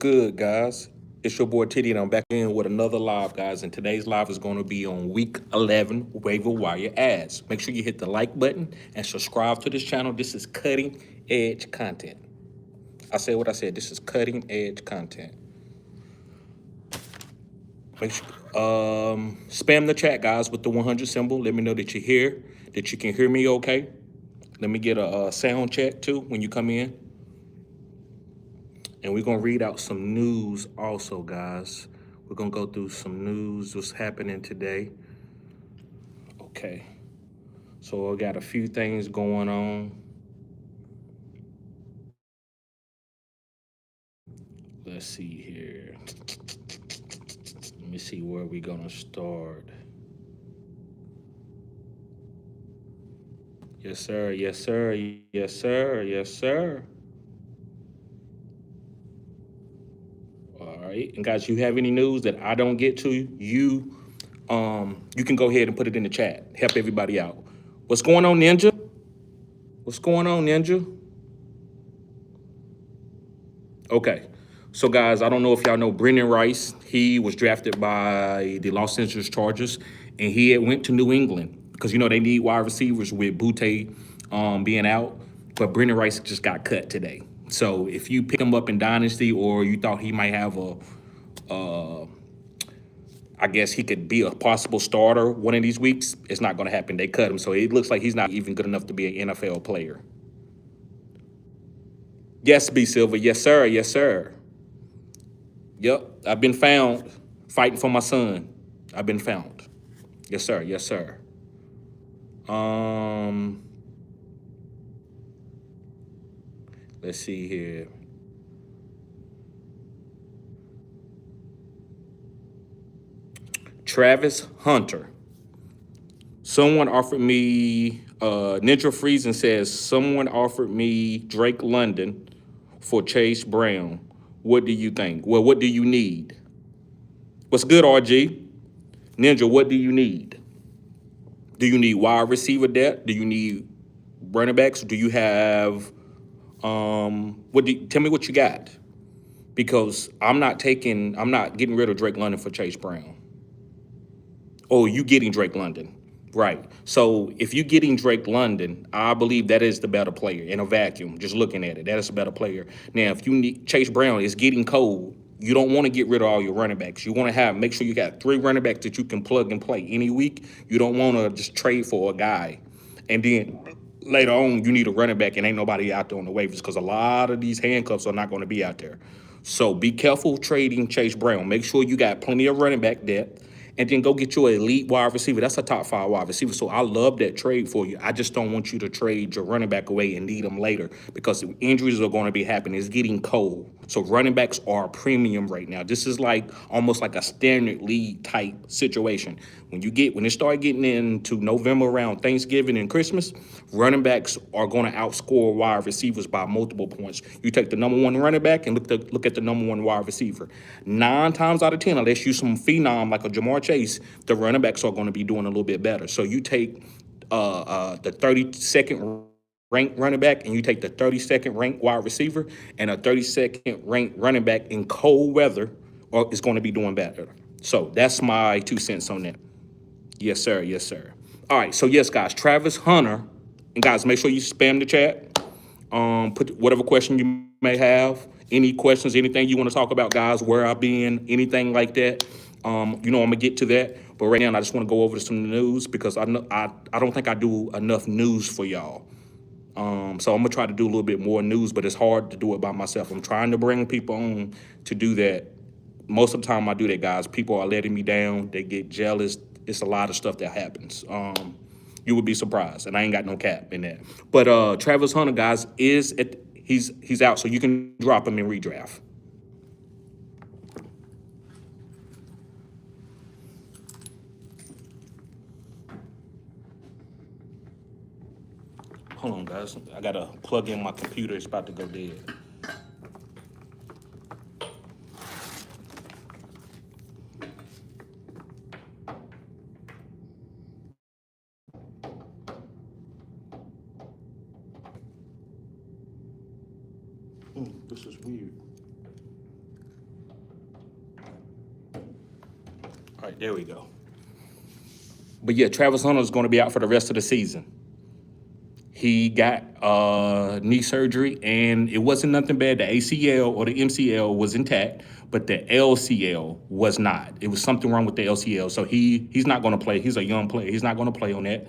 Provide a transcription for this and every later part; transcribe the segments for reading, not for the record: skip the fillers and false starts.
Good, guys. It's your boy Titty, and I'm back in with another live, guys. And today's live is going to be on Week 11 Waiver Wire ads. Make sure you hit the like button and subscribe to this channel. This is cutting edge content. I said what I said. This is cutting edge content. Make sure spam the chat, guys, with the 100 symbol. Let me know that you're here, that you can hear me okay. Let me get a sound check too when you come in. And we're going to read out some news also, guys. We're going to go through some news, what's happening today. Okay. So I got a few things going on. Let's see here. Let me see where we're going to start. Yes, sir. Yes, sir. Yes, sir. Yes, sir. All right. And guys, you have any news that I don't get to, you can go ahead and put it in the chat. Help everybody out. What's going on, Ninja? What's going on, Ninja? Okay. So, guys, I don't know if y'all know Brendan Rice. He was drafted by the Los Angeles Chargers, and he had went to New England because, they need wide receivers with Butte being out. But Brendan Rice just got cut today. So if you pick him up in Dynasty or you thought he might have I guess he could be a possible starter one of these weeks, it's not going to happen. They cut him. So it looks like he's not even good enough to be an NFL player. Yes, B. Silver. Yes, sir. Yes, sir. Yep, I've been found fighting for my son. I've been found. Yes, sir. Yes, sir. Let's see here. Travis Hunter. Someone offered me, Ninja Freezing says, someone offered me Drake London for Chase Brown. What do you think? Well, what do you need? What's good, RG? Ninja, what do you need? Do you need wide receiver depth? Do you need running backs? Do you have tell me what you got? Because I'm not getting rid of Drake London for Chase Brown. Oh, you getting Drake London. Right. So if you're getting Drake London, I believe that is the better player in a vacuum. Just looking at it, that is a better player. Now, if you need Chase Brown is getting cold, you don't want to get rid of all your running backs. You want to make sure you got 3 running backs that you can plug and play any week. You don't want to just trade for a guy, and then later on you need a running back and ain't nobody out there on the waivers because a lot of these handcuffs are not going to be out there. So be careful trading Chase Brown. Make sure you got plenty of running back depth. And then go get your elite wide receiver. That's a top 5 wide receiver. So I love that trade for you. I just don't want you to trade your running back away and need them later because injuries are going to be happening. It's getting cold. So running backs are a premium right now. This is like almost like a standard league type situation. When it start getting into November around Thanksgiving and Christmas, running backs are going to outscore wide receivers by multiple points. You take the number 1 running back and look at the number 1 wide receiver. 9 times out of 10, unless you some phenom like a Jamar Chase, the running backs are going to be doing a little bit better. So you take the 32nd ranked running back and you take the 32nd ranked wide receiver and a 32nd ranked running back in cold weather, or is going to be doing better. So that's my 2 cents on that. Yes, sir. Yes, sir. All right. So yes, guys, Travis Hunter, and guys, make sure you spam the chat. Put whatever question you may have, any questions, anything you want to talk about, guys, where I've been, anything like that. I'm gonna get to that. But right now, I just want to go over some news because I don't think I do enough news for y'all. So I'm gonna try to do a little bit more news, but it's hard to do it by myself. I'm trying to bring people on to do that. Most of the time I do that, guys. People are letting me down. They get jealous. It's a lot of stuff that happens. You would be surprised, and I ain't got no cap in that. But Travis Hunter, guys, he's out, so you can drop him in redraft. Hold on, guys. I gotta plug in my computer. It's about to go dead. This is weird. All right, there we go. But yeah, Travis Hunter is going to be out for the rest of the season. He got knee surgery, and it wasn't nothing bad. The ACL or the MCL was intact, but the LCL was not. It was something wrong with the LCL, so he's not going to play. He's a young player. He's not going to play on that.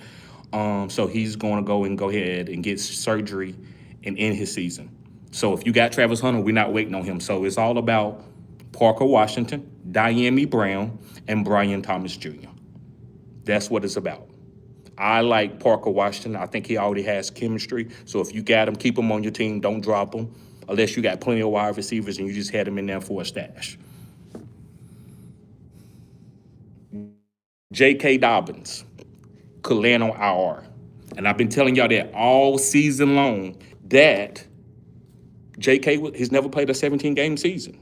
So he's going to go ahead and get surgery and end his season. So if you got Travis Hunter, we're not waiting on him. So it's all about Parker Washington, Diami Brown, and Brian Thomas Jr. That's what it's about. I like Parker Washington. I think he already has chemistry. So if you got him, keep him on your team. Don't drop him unless you got plenty of wide receivers and you just had him in there for a stash. J.K. Dobbins could land on IR. And I've been telling y'all that all season long that J.K. he's never played a 17-game season.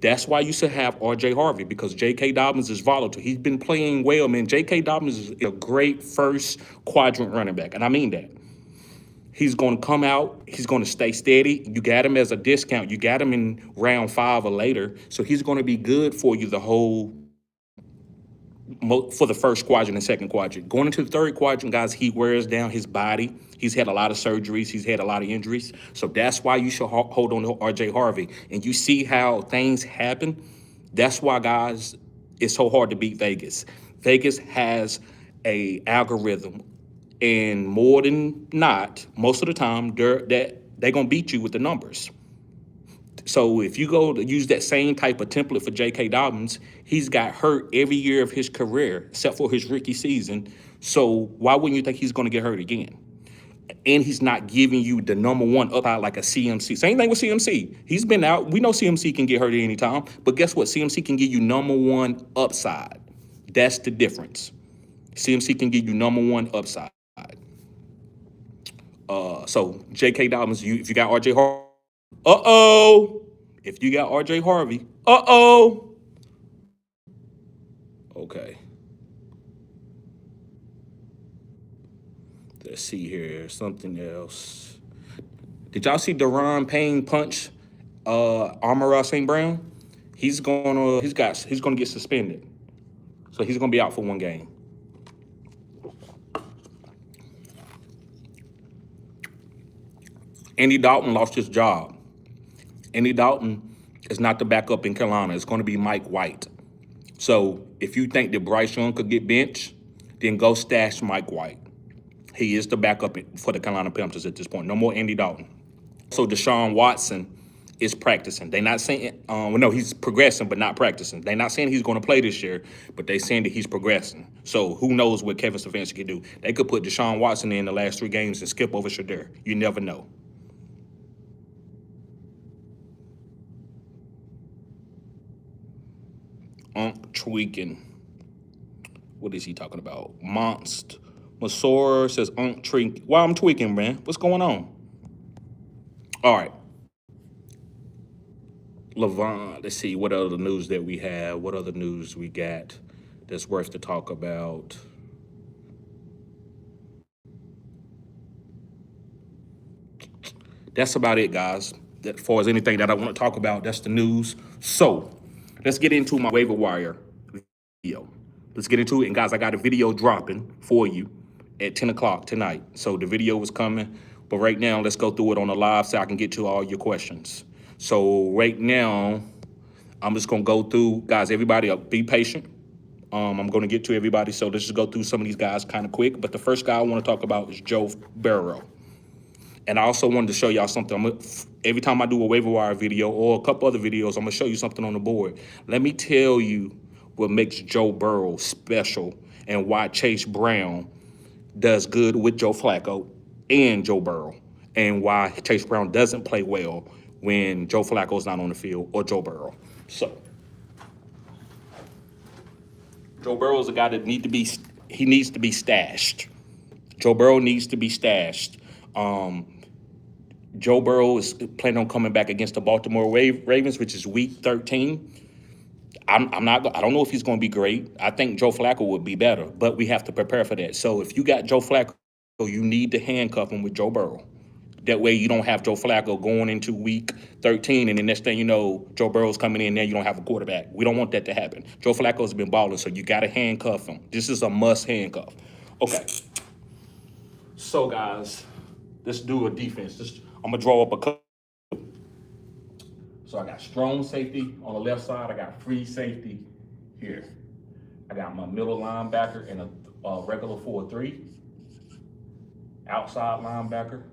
That's why you should have R.J. Harvey, because J.K. Dobbins is volatile. He's been playing well, man. J.K. Dobbins is a great first quadrant running back, and I mean that. He's going to come out. He's going to stay steady. You got him as a discount. You got him in round 5 or later, so he's going to be good for you for the first quadrant and second quadrant. Going into the third quadrant, guys, he wears down his body. He's had a lot of surgeries. He's had a lot of injuries. So that's why you should hold on to R.J. Harvey. And you see how things happen. That's why, guys, it's so hard to beat Vegas. Vegas has a algorithm, and more than not, most of the time, they're going to beat you with the numbers. So if you go to use that same type of template for J.K. Dobbins, he's got hurt every year of his career, except for his rookie season. So why wouldn't you think he's going to get hurt again? And he's not giving you the number one upside like a CMC. Same thing with CMC. He's been out. We know CMC can get hurt at any time. But guess what? CMC can give you number one upside. That's the difference. CMC can give you number one upside. So J.K. Dobbins, if you got R.J. Harvey, if you got R.J. Harvey, okay. Let's see here. Something else. Did y'all see Deron Payne punch Amon-Ra St. Brown? He's gonna get suspended. So he's gonna be out for 1 game. Andy Dalton lost his job. Andy Dalton is not the backup in Carolina. It's going to be Mike White. So if you think that Bryce Young could get benched, then go stash Mike White. He is the backup for the Carolina Panthers at this point. No more Andy Dalton. So Deshaun Watson is practicing. They're not saying, no, he's progressing, but not practicing. They're not saying he's going to play this year, but they're saying that he's progressing. So who knows what Kevin Stefanski can do. They could put Deshaun Watson in the last 3 games and skip over Shedeur. You never know. Tweaking. What is he talking about? Monst. Masor says tweaking. Why I'm tweaking, man? What's going on? All right. Levon, let's see what other news that we have. What other news we got that's worth to talk about? That's about it, guys. As far as anything that I want to talk about, that's the news. So let's get into my waiver wire video. Let's get into it. And guys, I got a video dropping for you at 10 o'clock tonight. So the video is coming. But right now, let's go through it on the live so I can get to all your questions. So right now, I'm just going to go through. Guys, everybody, be patient. I'm going to get to everybody. So let's just go through some of these guys kind of quick. But the first guy I want to talk about is Joe Burrow. And I also wanted to show y'all something. Every time I do a waiver wire video or a couple other videos, I'm going to show you something on the board. Let me tell you what makes Joe Burrow special and why Chase Brown does good with Joe Flacco and Joe Burrow, and why Chase Brown doesn't play well when Joe Flacco's not on the field or Joe Burrow. So Joe Burrow is a guy that needs to be stashed. Joe Burrow needs to be stashed. Joe Burrow is planning on coming back against the Baltimore Ravens, which is week 13. I don't know if he's going to be great. I think Joe Flacco would be better, but we have to prepare for that. So if you got Joe Flacco, you need to handcuff him with Joe Burrow. That way you don't have Joe Flacco going into week 13 and the next thing you know, Joe Burrow's coming in, now you don't have a quarterback. We don't want that to happen. Joe Flacco's been balling, so you got to handcuff him. This is a must handcuff. Okay. So, guys, let's do a defense. I'm going to draw up a couple. So I got strong safety on the left side. I got free safety here. I got my middle linebacker in a regular 4-3. Outside linebacker.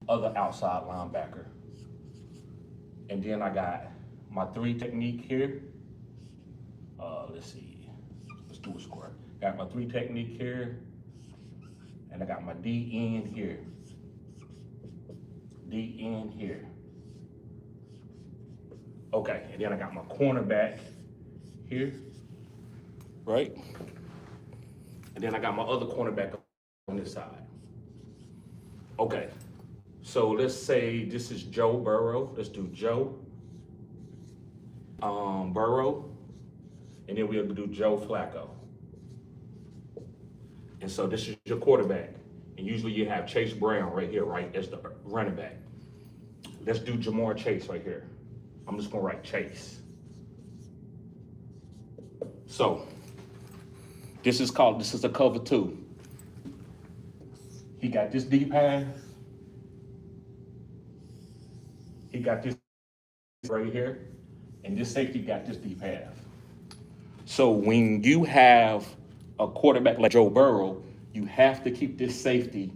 Other outside linebacker. And then I got my 3 technique here. Let's see. Let's do a square. Got my 3 technique here. And I got my D end here. D end here. Okay, and then I got my cornerback here, right? And then I got my other cornerback on this side. Okay, so let's say this is Joe Burrow. Let's do Joe Burrow, and then we'll do Joe Flacco. And so this is your quarterback. And usually you have Chase Brown right here, right, as the running back. Let's do Jamar Chase right here. I'm just gonna write Chase. So, this is a cover 2. He got this deep pass. He got this right here. And this safety got this deep pass. So when you have a quarterback like Joe Burrow, you have to keep this safety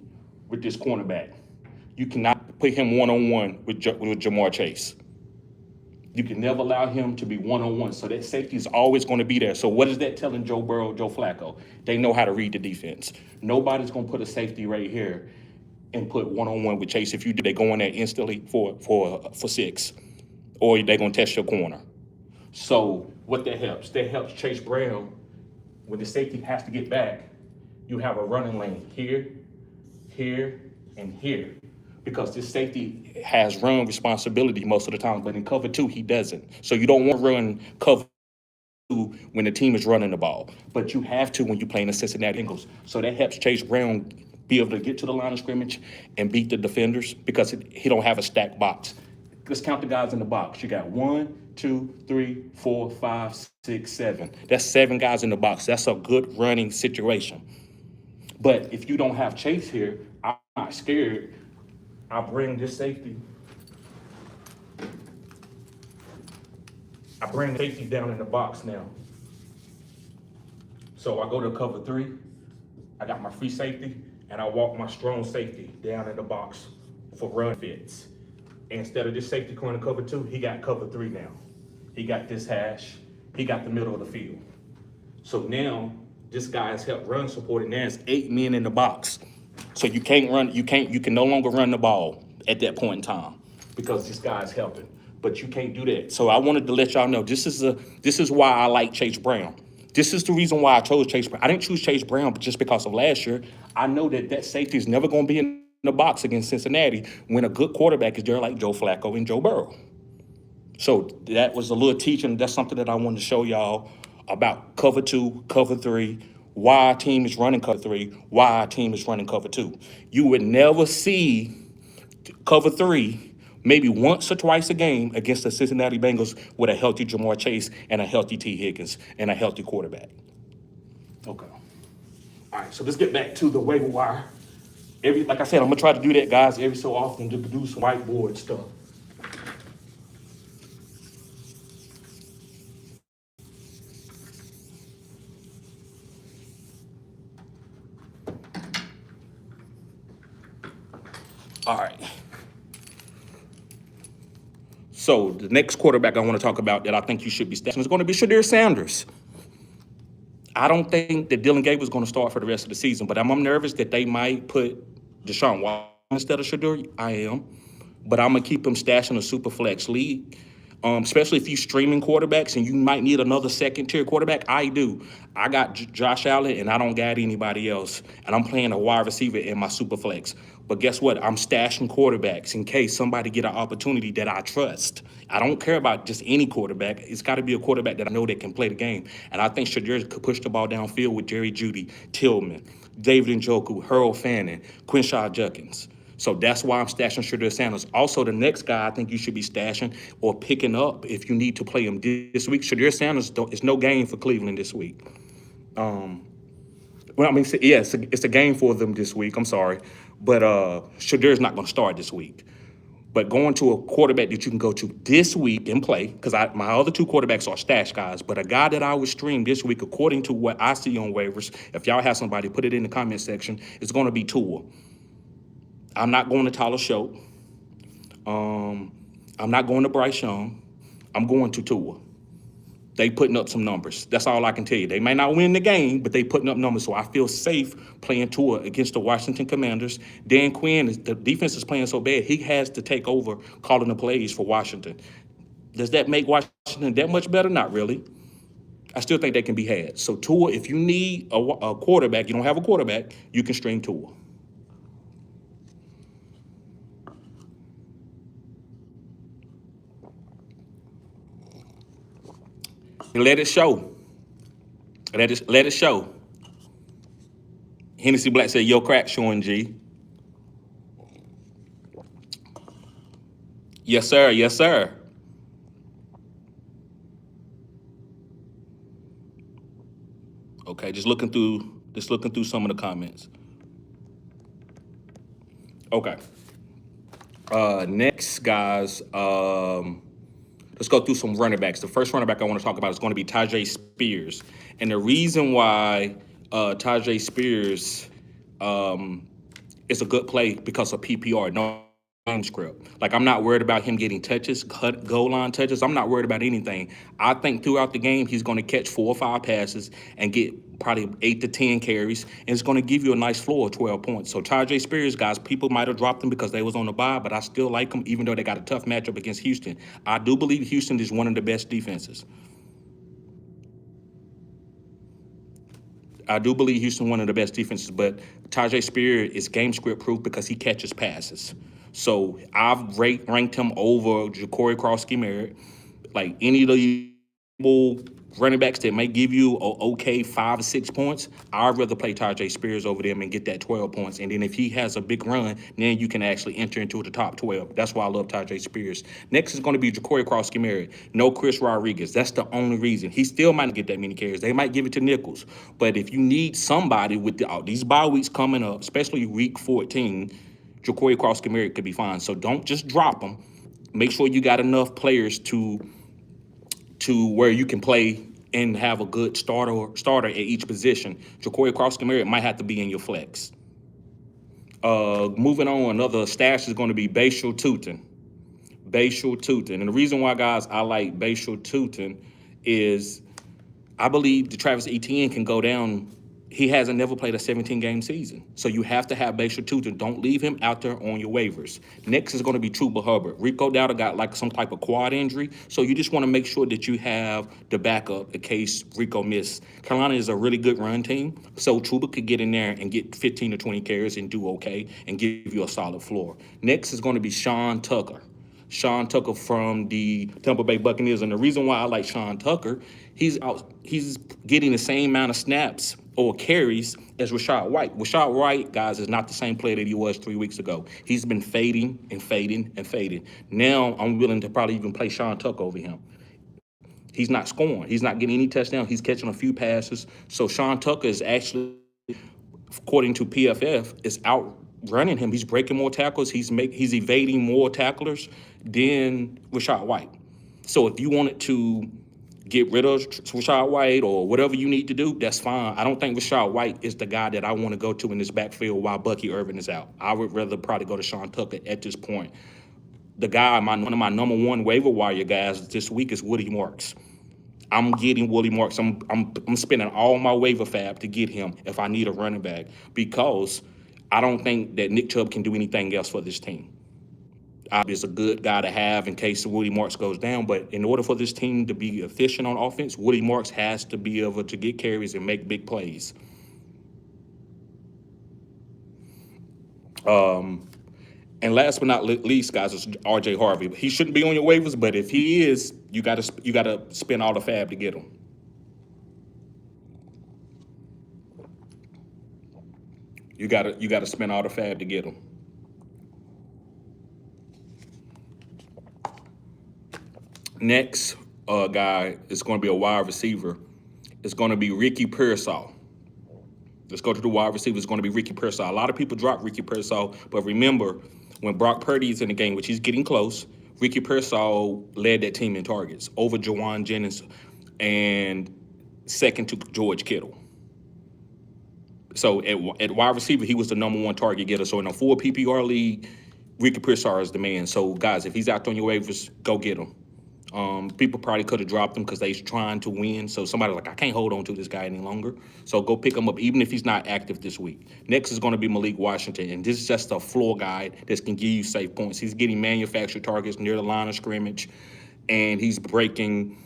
with this cornerback. You cannot put him one-on-one with Jamar Chase. You can never allow him to be one-on-one. So that safety is always going to be there. So what is that telling Joe Burrow, Joe Flacco? They know how to read the defense. Nobody's going to put a safety right here and put one-on-one with Chase. If you do, they go in there instantly for 6. Or they're going to test your corner. So what that helps? That helps Chase Brown. When the safety has to get back, you have a running lane here, here, and here. Because this safety has run responsibility most of the time, but in cover 2, he doesn't. So you don't want to run cover 2 when the team is running the ball. But you have to when you're playing the Cincinnati Bengals. So that helps Chase Brown be able to get to the line of scrimmage and beat the defenders because he don't have a stacked box. Let's count the guys in the box. You got 1, 2, 3, 4, 5, 6, 7. That's 7 guys in the box. That's a good running situation. But if you don't have Chase here, I'm not scared. I bring this safety. I bring the safety down in the box now. So I go to cover 3. I got my free safety, and I walk my strong safety down in the box for run fits. Instead of this safety going to cover 2, he got cover 3 now. He got this hash. He got the middle of the field. So now this guy has helped run support, and there's 8 men in the box. So you can't run. You can no longer run the ball at that point in time because this guy's helping. But you can't do that. So I wanted to let y'all know this is why I like Chase Brown. This is the reason why I chose Chase Brown. I didn't choose Chase Brown just because of last year. I know that safety is never going to be in the box against Cincinnati when a good quarterback is there like Joe Flacco and Joe Burrow. So that was a little teaching. That's something that I wanted to show y'all about cover 2, cover 3, why our team is running cover 3, why our team is running cover 2. You would never see cover 3 maybe once or twice a game against the Cincinnati Bengals with a healthy Jamar Chase and a healthy T. Higgins and a healthy quarterback. Okay. All right, so let's get back to the waiver wire. Like I said, I'm going to try to do that, guys, every so often to do some whiteboard stuff. All right. So the next quarterback I want to talk about that I think you should be stashing is going to be Shedeur Sanders. I don't think that Dylan Gabriel is going to start for the rest of the season, but I'm nervous that they might put Deshaun Watson instead of Shedeur. I am. But I'm going to keep him stashed in a super flex league, especially if you're streaming quarterbacks and you might need another second-tier quarterback. I do. I got Josh Allen, and I don't got anybody else, and I'm playing a wide receiver in my super flex. But guess what? I'm stashing quarterbacks in case somebody get an opportunity that I trust. I don't care about just any quarterback. It's got to be a quarterback that I know that can play the game. And I think Shadir could push the ball downfield with Jerry Jeudy, Tillman, David Njoku, Harold Fannin, Quinshaw Judkins. So that's why I'm stashing Shadir Sanders. Also, the next guy I think you should be stashing or picking up if you need to play him this week. Shadir Sanders is no game for Cleveland this week. Well, I mean, yeah, it's a game for them this week. I'm sorry, but Shadir's not going to start this week. But going to a quarterback that you can go to this week and play, because my other two quarterbacks are stash guys, but a guy that I would stream this week, according to what I see on waivers, if y'all have somebody, put it in the comment section, it's going to be Tua. I'm not going to Tyler Show. I'm not going to Bryce Young. I'm going to Tua. They putting up some numbers. That's all I can tell you. They may not win the game, but they putting up numbers. So I feel safe playing Tua against the Washington Commanders. Dan Quinn, the defense is playing so bad, he has to take over calling the plays for Washington. Does that make Washington that much better? Not really. I still think they can be had. So Tua, if you need a quarterback, you don't have a quarterback, you can stream Tua. And let it show. Let it show. Hennessy Black said, "Yo, crack showing G." Yes, sir. Yes, sir. Okay, just looking through some of the comments. Okay. Next, guys, let's go through some running backs. The first running back I want to talk about is going to be Tyjae Spears. And the reason why Tyjae Spears is a good play because of PPR, no game script. Like, I'm not worried about him getting touches, goal line touches. I'm not worried about anything. I think throughout the game, he's going to catch 4 or 5 passes and get probably 8 to 10 carries, and it's going to give you a nice floor of 12 points. So Tyjae Spears, guys, people might have dropped him because they was on the bye, but I still like him, even though they got a tough matchup against Houston. I do believe Houston is one of the best defenses. I do believe Houston one of the best defenses, but Tyjae Spears is game script proof because he catches passes. So I've ranked him over Ja'Cory Crosby-Merritt. Like any of the running backs that may give you a okay 5 or 6 points, I'd rather play Tyjae Spears over them and get that 12 points. And then if he has a big run, then you can actually enter into the top 12. That's why I love Tyjae Spears. Next is going to be Ja'Cory Crosby-Merritt. No Chris Rodriguez. That's the only reason. He still might not get that many carries. They might give it to Nichols. But if you need somebody with these bye weeks coming up, especially week 14, Ja'Cory Crosby-Merritt could be fine. So don't just drop him. Make sure you got enough players to where you can play and have a good starter at each position. Ja'Cory Crosby-Merritt might have to be in your flex. Moving on, another stash is going to be Bashal Tutin. And the reason why, guys, I like Bashal Tutin is I believe the Travis Etienne can go down. He hasn't never played a 17-game season. So you have to have Bashal Tutin. Don't leave him out there on your waivers. Next is going to be Chuba Hubbard. Rico Dowdle got like some type of quad injury. So you just want to make sure that you have the backup in case Rico missed. Carolina is a really good run team. So Chuba could get in there and get 15 to 20 carries and do okay and give you a solid floor. Next is going to be Sean Tucker. Sean Tucker from the Tampa Bay Buccaneers. And the reason why I like Sean Tucker, he's getting the same amount of snaps or carries as Rachaad White. Rachaad White, guys, is not the same player that he was 3 weeks ago. He's been fading and fading and fading. Now I'm willing to probably even play Sean Tucker over him. He's not scoring. He's not getting any touchdowns. He's catching a few passes. So Sean Tucker is actually, according to PFF, is outrunning him. He's breaking more tackles. He's evading more tacklers than Rachaad White. So if you wanted to get rid of Rachaad White or whatever you need to do, that's fine. I don't think Rachaad White is the guy that I want to go to in this backfield while Bucky Irvin is out. I would rather probably go to Sean Tucker at this point. The guy, one of my number one waiver wire guys this week is Woody Marks. I'm getting Woody Marks. I'm spending all my waiver fab to get him if I need a running back because I don't think that Nick Chubb can do anything else for this team. Is a good guy to have in case Woody Marks goes down, but in order for this team to be efficient on offense, Woody Marks has to be able to get carries and make big plays. And last but not least, guys, is R.J. Harvey. He shouldn't be on your waivers, but if he is, you gotta spend all the fab to get him. You gotta spend all the fab to get him. Next guy is going to be a wide receiver. It's going to be Ricky Pearsall. Let's go to the wide receiver. It's going to be Ricky Pearsall. A lot of people drop Ricky Pearsall, but remember, when Brock Purdy is in the game, which he's getting close, Ricky Pearsall led that team in targets over Jawan Jennings and second to George Kittle. So at wide receiver, he was the #1 target getter. So in a full PPR league, Ricky Pearsall is the man. So guys, if he's out on your waivers, go get him. People probably could have dropped him because they're trying to win. So somebody's like, I can't hold on to this guy any longer. So go pick him up, even if he's not active this week. Next is going to be Malik Washington, and this is just a floor guy that can give you safe points. He's getting manufactured targets near the line of scrimmage, and he's breaking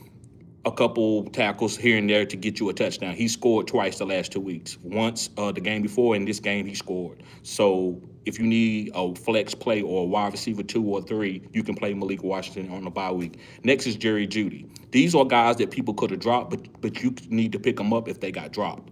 a couple tackles here and there to get you a touchdown. He scored twice the last 2 weeks. Once the game before, and this game he scored. So if you need a flex play or a wide receiver 2 or 3, you can play Malik Washington on the bye week. Next is Jerry Jeudy. These are guys that people could have dropped, but you need to pick them up if they got dropped.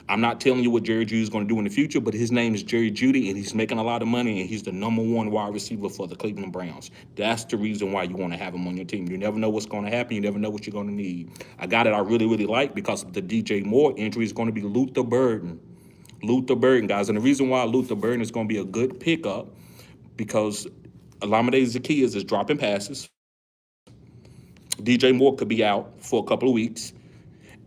I'm not telling you what Jerry Jeudy is going to do in the future, but his name is Jerry Jeudy, and he's making a lot of money, and he's the #1 wide receiver for the Cleveland Browns. That's the reason why you want to have him on your team. You never know what's going to happen. You never know what you're going to need. A guy that I really, really like because of the DJ Moore injury is going to be Luther Burden. Luther Burden, guys. And the reason why Luther Burden is going to be a good pickup because Olamide Zaccheaus is dropping passes. DJ Moore could be out for a couple of weeks.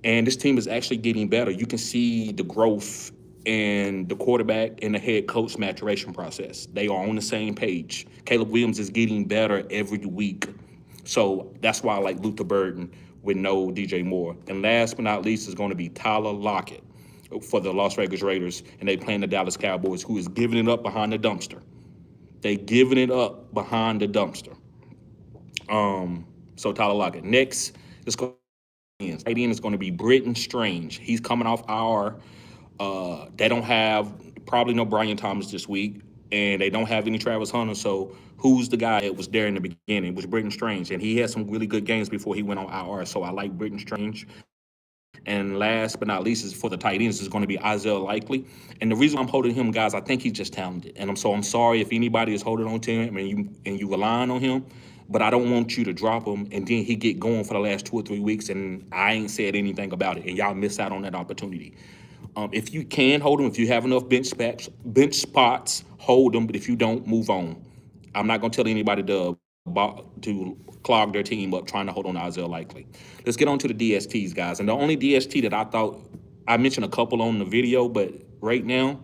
And this team is actually getting better. You can see the growth in the quarterback and the head coach maturation process. They are on the same page. Caleb Williams is getting better every week. So that's why I like Luther Burden with no DJ Moore. And last but not least is going to be Tyler Lockett for the Las Vegas Raiders. And they playing the Dallas Cowboys, who is giving it up behind the dumpster. They giving it up behind the dumpster. So Tyler Lockett. Next, let's go. Tight end is going to be Britton Strange. He's coming off IR. They don't have probably no Brian Thomas this week, and they don't have any Travis Hunter. So who's the guy that was there in the beginning? It was Britton Strange, and he had some really good games before he went on IR. So I like Britton Strange. And last but not least is for the tight ends is going to be Isaiah Likely. And the reason I'm holding him, guys, I think he's just talented. And I'm sorry if anybody is holding on to him and you relying on him, but I don't want you to drop him and then he get going for the last 2 or 3 weeks and I ain't said anything about it and y'all miss out on that opportunity. If you can hold him, if you have enough bench spots, hold them. But if you don't, move on. I'm not going to tell anybody to clog their team up trying to hold on to Isaiah Likely. Let's get on to the DSTs, guys. And the only DST that I thought, I mentioned a couple on the video, but right now,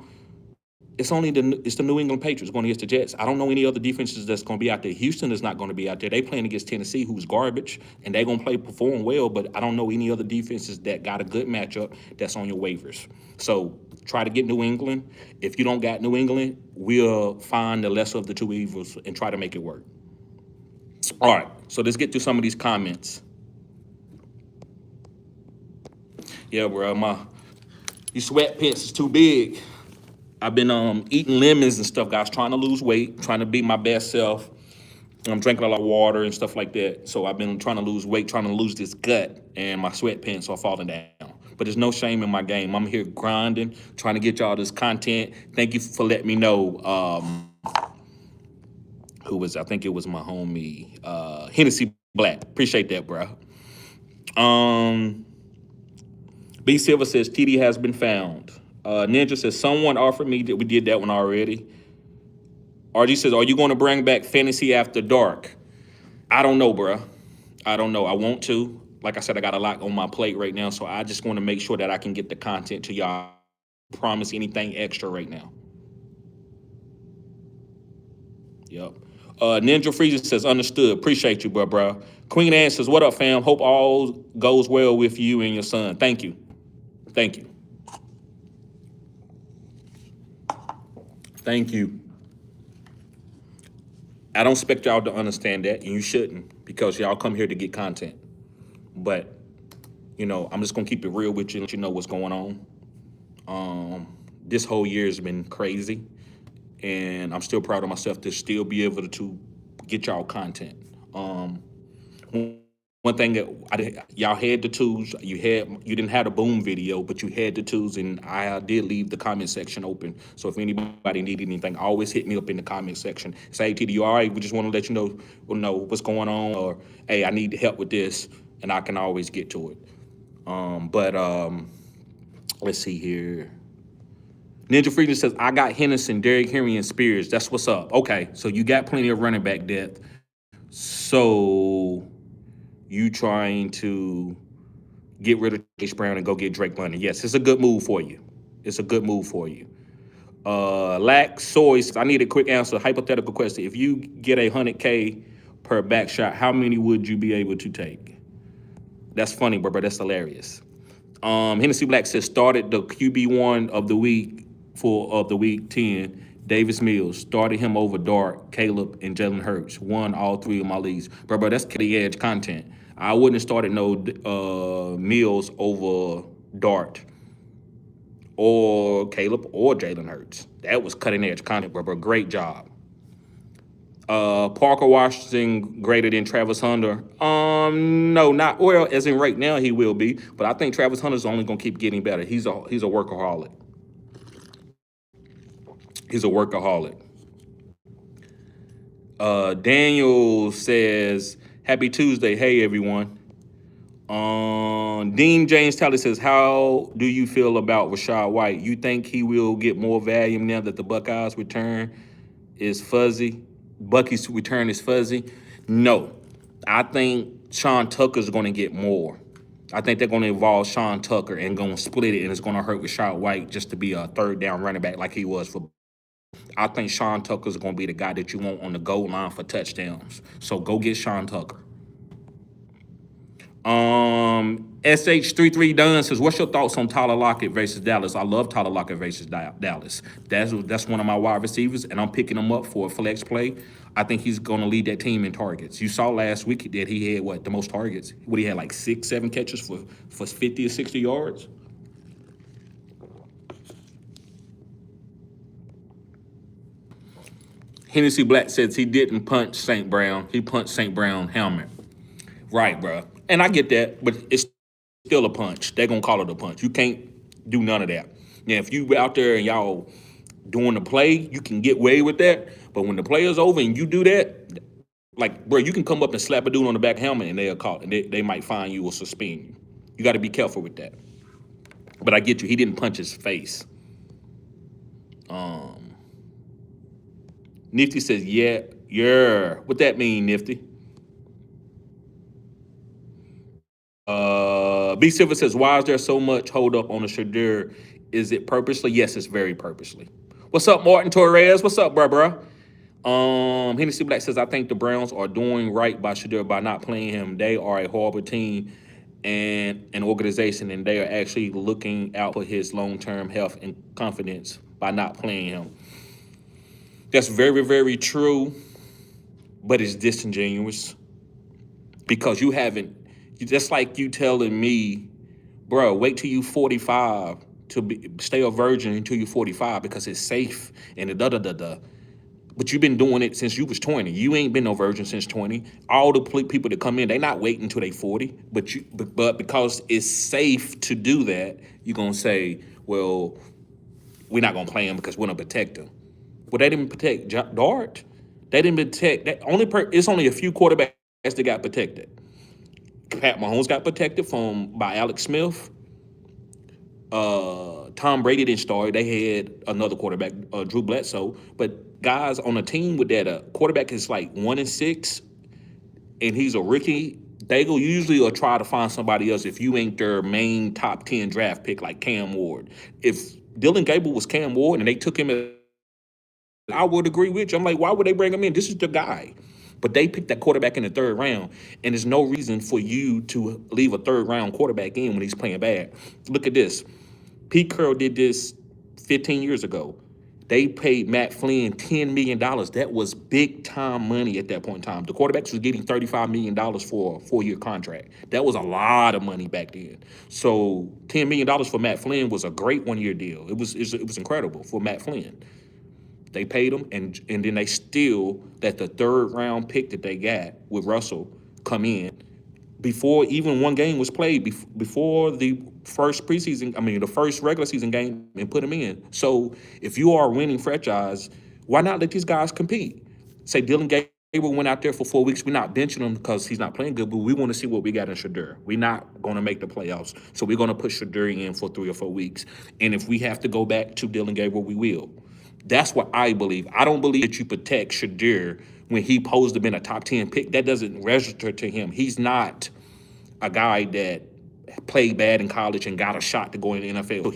it's the New England Patriots going against the Jets. I don't know any other defenses that's going to be out there. Houston is not going to be out there. They playing against Tennessee, who's garbage, and they're going to perform well, but I don't know any other defenses that got a good matchup that's on your waivers. So try to get New England. If you don't got New England, we'll find the lesser of the two evils and try to make it work. All right, so let's get to some of these comments. Yeah, bro, these sweatpants is too big. I've been eating lemons and stuff, guys, trying to lose weight, trying to be my best self. I'm drinking a lot of water and stuff like that. So I've been trying to lose weight, trying to lose this gut, and my sweatpants are falling down. But there's no shame in my game. I'm here grinding, trying to get y'all this content. Thank you for letting me know. I think it was my homie, Hennessy Black. Appreciate that, bro. B Silver says TD has been found. Ninja says someone offered me that we did that one already. RG says, are you going to bring back Fantasy After Dark? I don't know, bro. I don't know. I want to. Like I said, I got a lot on my plate right now, so I just want to make sure that I can get the content to y'all. Promise anything extra right now. Yep. Ninja Freezer says, understood. Appreciate you, bro. Queen Anne says, what up, fam? Hope all goes well with you and your son. Thank you. Thank you. Thank you. I don't expect y'all to understand that, and you shouldn't, because y'all come here to get content. But, I'm just going to keep it real with you and let you know what's going on. This whole year has been crazy. and I'm still proud of myself to still be able to get y'all content. One thing that y'all had the tools. You didn't have the boom video, but you had the tools, and I did leave the comment section open. So if anybody needed anything, always hit me up in the comment section. Say, hey, TD, you all right? We just want to let you know what's going on, or hey, I need help with this, and I can always get to it. But let's see here. Ninja Freedom says, I got Henderson, Derrick Henry, and Spears. That's what's up. Okay, so you got plenty of running back depth. So you trying to get rid of Chase Brown and go get Drake London. Yes, it's a good move for you. It's a good move for you. Lack Soys, I need a quick answer. Hypothetical question. If you get 100K per back shot, how many would you be able to take? That's funny, bro. That's hilarious. Hennessy Black says, started the QB1 of the week of the week 10. Davis Mills started him over Dart, Caleb, and Jalen Hurts. Won all 3 of my leagues. Bro, that's the edge content. I wouldn't have started no Mills over Dart or Caleb or Jalen Hurts. That was cutting edge content, bro. Great job. Parker Washington greater than Travis Hunter? No, not well. As in right now, he will be. But I think Travis Hunter's only gonna keep getting better. He's a workaholic. He's a workaholic. Daniel says, "Happy Tuesday, hey everyone." Dean James Talley says, how do you feel about Rachaad White? You think he will get more value now that the Buckeyes return is fuzzy? Bucky's return is fuzzy? No. I think Sean Tucker's going to get more. I think they're going to involve Sean Tucker and going to split it, and it's going to hurt Rachaad White just to be a third down running back like he was for. I think Sean Tucker's going to be the guy that you want on the goal line for touchdowns. So go get Sean Tucker. SH33 Dunn says, what's your thoughts on Tyler Lockett versus Dallas? I love Tyler Lockett versus Dallas. That's one of my wide receivers, and I'm picking him up for a flex play. I think he's going to lead that team in targets. You saw last week that he had, the most targets? He had like 6, 7 catches for 50 or 60 yards? Hennessy Black says he didn't punch St. Brown. He punched St. Brown helmet. Right, bro. And I get that, but it's still a punch. They're going to call it a punch. You can't do none of that. Now, if you out there and y'all doing the play, you can get away with that. But when the play is over and you do that, like, bro, you can come up and slap a dude on the back helmet and they'll call it. They might fine you or suspend you. You got to be careful with that. But I get you. He didn't punch his face. Nifty says, yeah. What that mean, Nifty? B Silver says, why is there so much hold up on the Shadur? Is it purposely? Yes, it's very purposely. What's up, Martin Torres? What's up, bro? Hennessy Black says, I think the Browns are doing right by Shadur by not playing him. They are a horrible team and an organization, and they are actually looking out for his long-term health and confidence by not playing him. That's very, very true, but it's disingenuous because you haven't. Just like you telling me, bro, wait till you 45 to stay a virgin until you're 45 because it's safe and the da-da-da-da. But you've been doing it since you was 20. You ain't been no virgin since 20. All the people that come in, they not waiting until they 40. But because it's safe to do that, you're going to say, well, we're not going to play him because we're going to protect him. Well, they didn't protect Dart. They didn't protect. It's only a few quarterbacks that got protected. Pat Mahomes got protected by Alex Smith. Tom Brady didn't start. They had another quarterback, Drew Bledsoe. But guys on a team with that, quarterback is like 1-6, and he's a rookie. They go usually or try to find somebody else if you ain't their main top 10 draft pick like Cam Ward. If Dylan Gable was Cam Ward and they took him, I would agree with you. I'm like, why would they bring him in? This is the guy. But they picked that quarterback in the 3rd round, and there's no reason for you to leave a 3rd-round quarterback in when he's playing bad. Look at this. Pete Carroll did this 15 years ago. They paid Matt Flynn $10 million. That was big-time money at that point in time. The quarterbacks was getting $35 million for a 4-year contract. That was a lot of money back then. So $10 million for Matt Flynn was a great 1-year deal. It was incredible for Matt Flynn. They paid him, and then they still let the third round pick that they got with Russell come in before even one game was played, before the first preseason, I mean, the first regular season game, and put him in. So if you are a winning franchise, why not let these guys compete? Say Dylan Gabriel went out there for 4 weeks. We're not benching him because he's not playing good, but we want to see what we got in Shadur. We're not going to make the playoffs, so we're going to put Shadur in for 3 or 4 weeks. And if we have to go back to Dylan Gabriel, we will. That's what I believe. I don't believe that you protect Shadur when he posed to be a top 10 pick. That doesn't register to him. He's not a guy that played bad in college and got a shot to go in the NFL. So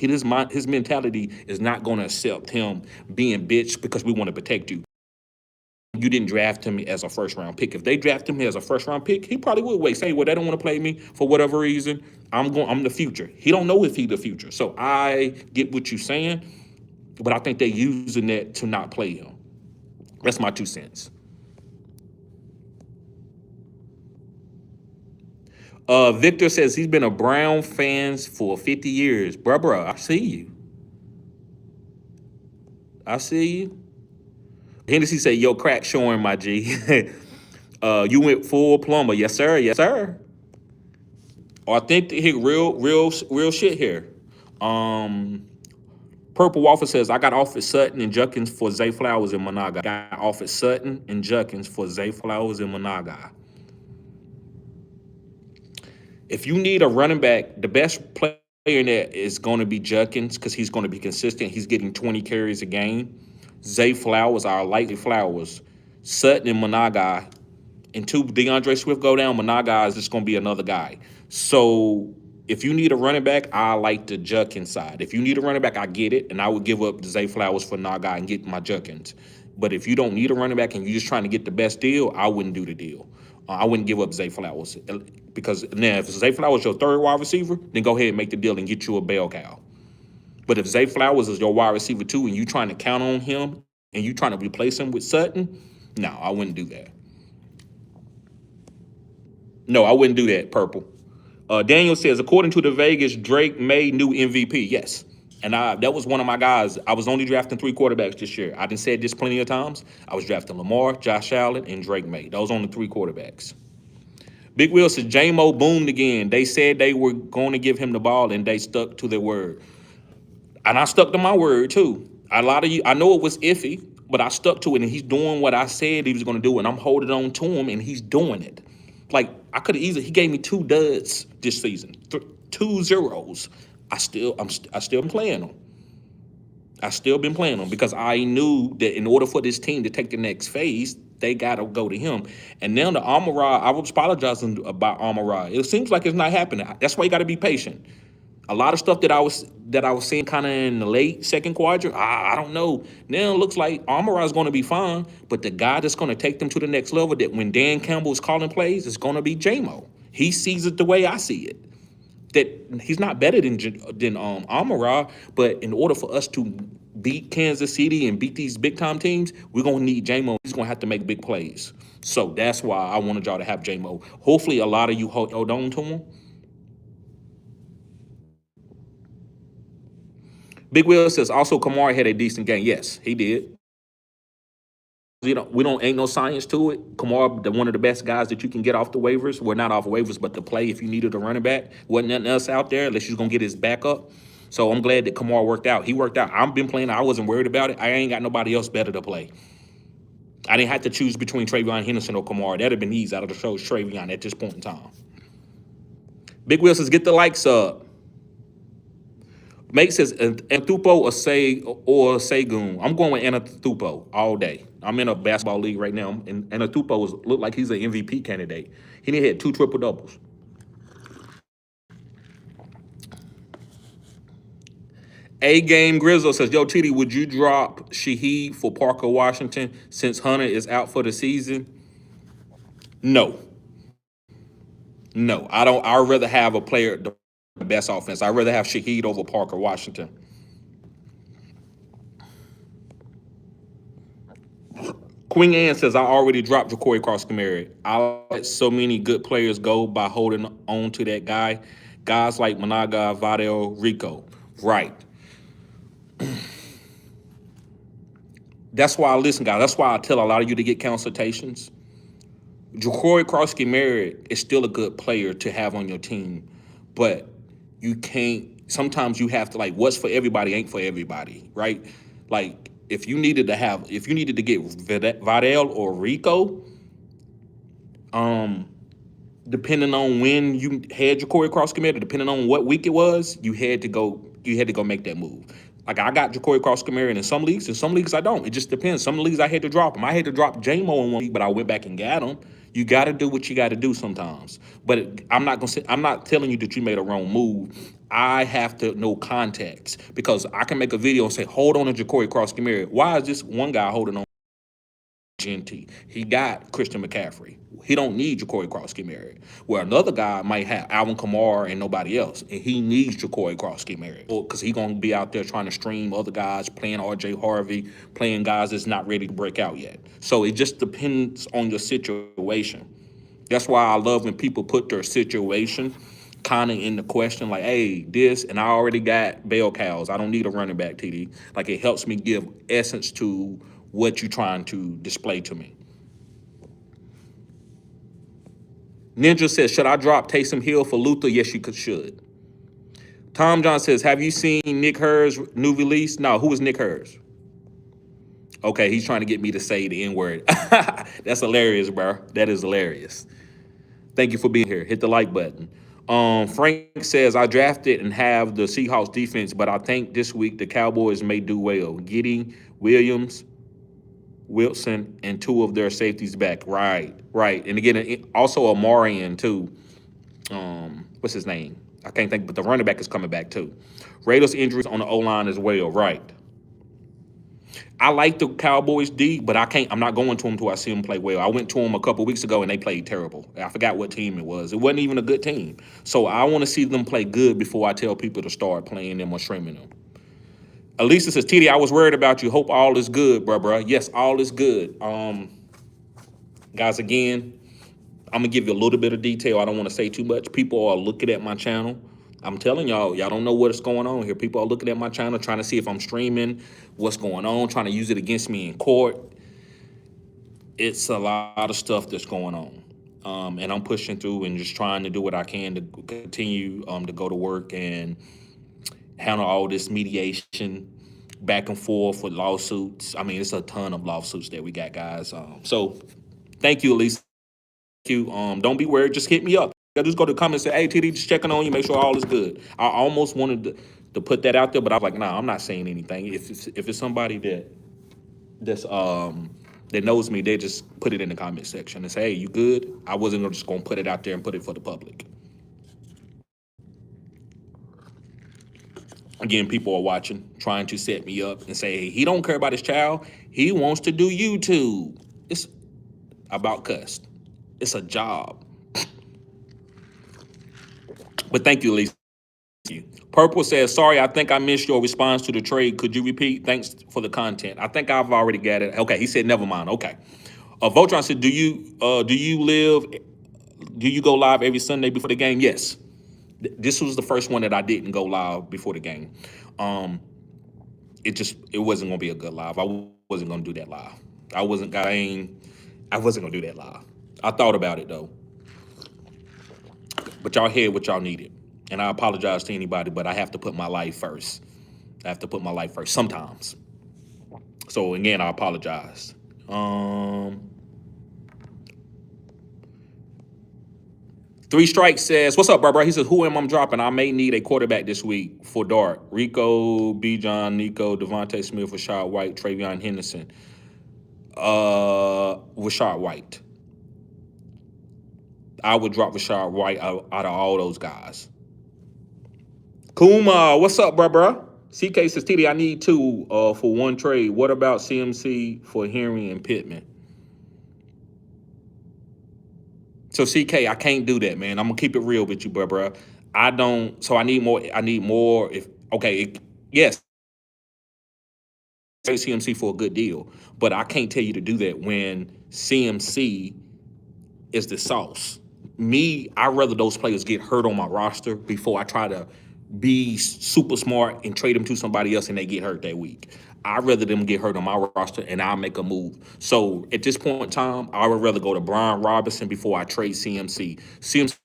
his mentality is not going to accept him being bitch because we want to protect you. You didn't draft him as a first round pick. If they draft him as a first round pick, he probably would wait. Say, well, they don't want to play me for whatever reason. I'm the future. He don't know if he's the future. So I get what you're saying, but I think they're using that to not play him. That's my 2 cents. Victor says he's been a Brown fan for 50 years. Bruh, I see you. I see you. Hennessy said, yo, crack showing, my G. You went full plumber. Yes, sir. Yes, sir. Authentic, real shit here. Purple Waffle says, I got offered Sutton and Junkins for Zay Flowers in Monaga. I got offered Sutton and Junkins for Zay Flowers in Monaga. If you need a running back, the best player in that is going to be Junkins because he's going to be consistent. He's getting 20 carries a game. Zay Flowers, our likely Flowers. Sutton and Monaga. Until DeAndre Swift go down, Monaga is just going to be another guy. So if you need a running back, I like the Junkins side. If you need a running back, I get it, and I would give up Zay Flowers for Naga and get my Junkins. But if you don't need a running back and you're just trying to get the best deal, I wouldn't do the deal. I wouldn't give up Zay Flowers because now if Zay Flowers is your third wide receiver, then go ahead and make the deal and get you a bell cow. But if Zay Flowers is your wide receiver too, and you trying to count on him and you trying to replace him with Sutton, no, I wouldn't do that. No, I wouldn't do that, Purple. Daniel says, according to the Vegas, Drake May new MVP. Yes. And that was one of my guys. I was only drafting 3 quarterbacks this year. I've been said this plenty of times. I was drafting Lamar, Josh Allen, and Drake May. Those only 3 quarterbacks. Big Will says, J-Mo boomed again. They said they were going to give him the ball, and they stuck to their word. And I stuck to my word, too. A lot of you, I know it was iffy, but I stuck to it, and he's doing what I said he was going to do, and I'm holding on to him, and he's doing it. Like, I could have easily, he gave me 2 duds this season, 2 zeros. I still been playing them. I still been playing them because I knew that in order for this team to take the next phase, they gotta go to him. And now the Amon-Ra, I was apologizing about Amon-Ra. It seems like it's not happening. That's why you got to be patient. A lot of stuff that I was seeing kind of in the late second quadrant, I don't know. Now it looks like Amon-Ra is going to be fine, but the guy that's going to take them to the next level, that when Dan Campbell is calling plays, is going to be J-Mo. He sees it the way I see it. That he's not better than Amon-Ra, but in order for us to beat Kansas City and beat these big-time teams, we're going to need J-Mo. He's going to have to make big plays. So that's why I wanted y'all to have J-Mo. Hopefully a lot of you hold on to him. Big Will says, also Kamara had a decent game. Yes, he did. Ain't no science to it. Kamara, one of the best guys that you can get off the waivers. Well, not off waivers, but to play if you needed a running back. Wasn't nothing else out there unless you're going to get his backup. So I'm glad that Kamara worked out. He worked out. I've been playing. I wasn't worried about it. I ain't got nobody else better to play. I didn't have to choose between Travion Henderson or Kamara. That'd have been easy. I'd have chose Travion at this point in time. Big Will says, get the likes up. Mate says, Anthupo or Segun. I'm going with Anthupo all day. I'm in a basketball league right now, and Anthupo look like he's an MVP candidate. He had 2 triple-doubles. A-Game Grizzle says, yo, Chidi, would you drop Shaheed for Parker Washington since Hunter is out for the season? No. No, I don't. I'd rather have a player, the best offense. I'd rather have Shaheed over Parker Washington. Queen Anne says, I already dropped Ja'Cory Cross-Camara. I let so many good players go by holding on to that guy. Guys like Managa, Vadel, Rico. Right. That's why, listen, guys, that's why I tell a lot of you to get consultations. Ja'Cory Cross-Merritt is still a good player to have on your team, but you can't. Sometimes you have to, like, what's for everybody ain't for everybody, right? Like, if you needed to get Vidal or Rico, depending on when you had Ja'Cory Cross-Merritt, depending on what week it was, you had to go make that move. Like, I got Ja'Cory Cross-Merritt in some leagues I don't. It just depends. Some leagues I had to drop him. I had to drop J-Mo in one league, but I went back and got him. You got to do what you got to do sometimes. But I'm not telling you that you made a wrong move. I have to know context, because I can make a video and say, hold on to Ja'Cory Cross-Merritt. Why is this one guy holding on? GNT. He got Christian McCaffrey. He don't need Ja'Cory Cross-Merritt. Where another guy might have Alvin Kamara and nobody else, and he needs Ja'Cory Cross-Merritt because he's gonna be out there trying to stream other guys, playing RJ Harvey, playing guys that's not ready to break out yet. So it just depends on your situation. That's why I love when people put their situation kind of in the question, like, hey, this, and I already got bell cows. I don't need a running back, TD. Like, it helps me give essence to what you're trying to display to me. Ninja says, should I drop Taysom Hill for Luther? Yes, you should. Tom John says, have you seen Nick Hur's new release? No, who is Nick Hur's? Okay, he's trying to get me to say the N-word. That's hilarious, bro. That is hilarious. Thank you for being here. Hit the like button. Frank says, I drafted and have the Seahawks defense, but I think this week the Cowboys may do well. Getting Williams, Wilson, and two of their safeties back. Right. And again, also Amarian, too. What's his name? I can't think, but the running back is coming back, too. Raiders injuries on the O-line as well. Right. I like the Cowboys D, but I'm not going to them until I see them play well. I went to them a couple weeks ago and they played terrible. I forgot what team it was. It wasn't even a good team. So I want to see them play good before I tell people to start playing them or streaming them. Elisa says, TD, I was worried about you. Hope all is good, bruh. Yes, all is good. Guys, again, I'm going to give you a little bit of detail. I don't want to say too much. People are looking at my channel. I'm telling y'all don't know what's going on here. People are looking at my channel, trying to see if I'm streaming, what's going on, trying to use it against me in court. It's a lot of stuff that's going on. And I'm pushing through and just trying to do what I can to continue to go to work and handle all this mediation back and forth with lawsuits. I mean, it's a ton of lawsuits that we got, guys. So thank you, Elise. Thank you. Don't be worried. Just hit me up. Just go to the comments and say, hey, TD, just checking on you, make sure all is good. I almost wanted to put that out there, but I was like, nah, I'm not saying anything. If it's somebody that knows me, they just put it in the comment section and say, hey, you good? I wasn't just going to put it out there and put it for the public. Again, people are watching, trying to set me up and say, hey, he don't care about his child. He wants to do YouTube. It's about cuss. It's a job. But thank you, Lisa. Thank you. Purple says, sorry, I think I missed your response to the trade. Could you repeat? Thanks for the content. I think I've already got it. Okay, he said, never mind. Okay. Voltron said, do you go live every Sunday before the game? Yes. This was the first one that I didn't go live before the game. It wasn't gonna be a good live. I wasn't gonna do that live. I wasn't gonna do that live. I thought about it though. But y'all had what y'all needed. And I apologize to anybody, but I have to put my life first. I have to put my life first sometimes. So again, I apologize. Three Strikes says, what's up, bro? He says, who am I dropping? I may need a quarterback this week for Dart. Rico, Bijan, Nico, Devontae Smith, Rashad White, Travion Henderson. Rashad White. I would drop Rashad White out of all those guys. Kuma, what's up, bro? CK says, TD, I need two for one trade. What about CMC for Henry and Pittman? So CK, I can't do that, man. I'm gonna keep it real with you, bro. I don't. So I need more. Yes, CMC for a good deal, but I can't tell you to do that when CMC is the sauce. I'd rather those players get hurt on my roster before I try to be super smart and trade them to somebody else and they get hurt that week. I'd rather them get hurt on my roster and I'll make a move. So at this point in time, I would rather go to Brian Robinson before I trade CMC. CMC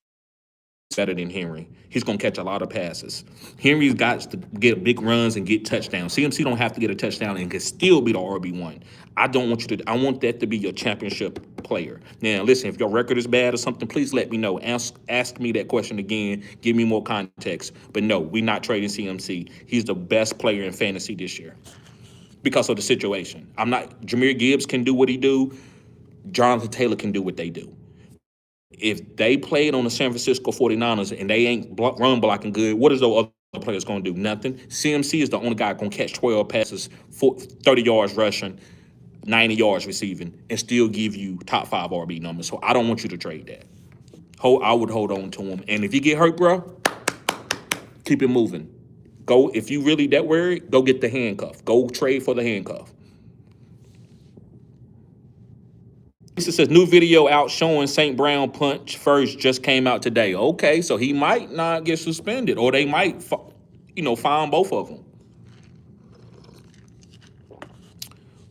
better than Henry. He's gonna catch a lot of passes. Henry's got to get big runs and get touchdowns. CMC don't have to get a touchdown and can still be the RB1. I don't want you to. I want that to be your championship player. Now, listen, if your record is bad or something, please let me know. Ask me that question again. Give me more context. But no, we're not trading CMC. He's the best player in fantasy this year because of the situation. I'm not. Jahmyr Gibbs can do what he do. Jonathan Taylor can do what they do. If they played on the San Francisco 49ers and they ain't run blocking good, what is those other players going to do? Nothing. CMC is the only guy going to catch 12 passes, 30 yards rushing, 90 yards receiving, and still give you top 5 RB numbers. So I don't want you to trade that. I would hold on to him. And if you get hurt, bro, keep it moving. Go, if you really that worried, go get the handcuff. Go trade for the handcuff. It says new video out showing St. Brown punch first just came out today. Okay, so he might not get suspended, or they might, fine both of them.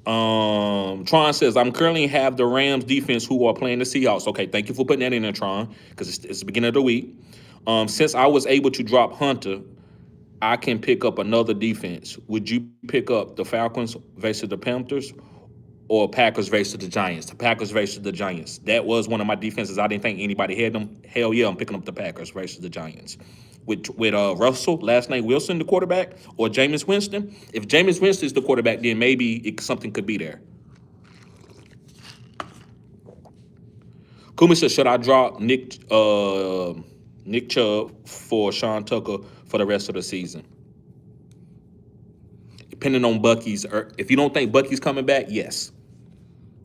Tron says I'm currently have the Rams defense who are playing the Seahawks. Okay, thank you for putting that in there, Tron, because it's the beginning of the week. Since I was able to drop Hunter, I can pick up another defense. Would you pick up the Falcons versus the Panthers? Or Packers versus the Giants. The Packers versus the Giants. That was one of my defenses. I didn't think anybody had them. Hell yeah, I'm picking up the Packers versus the Giants. With Russell, last name Wilson, the quarterback, or Jameis Winston. If Jameis Winston is the quarterback, then maybe something could be there. Kumi says, should I drop Nick Chubb for Sean Tucker for the rest of the season? Depending on Bucky's, if you don't think Bucky's coming back, yes.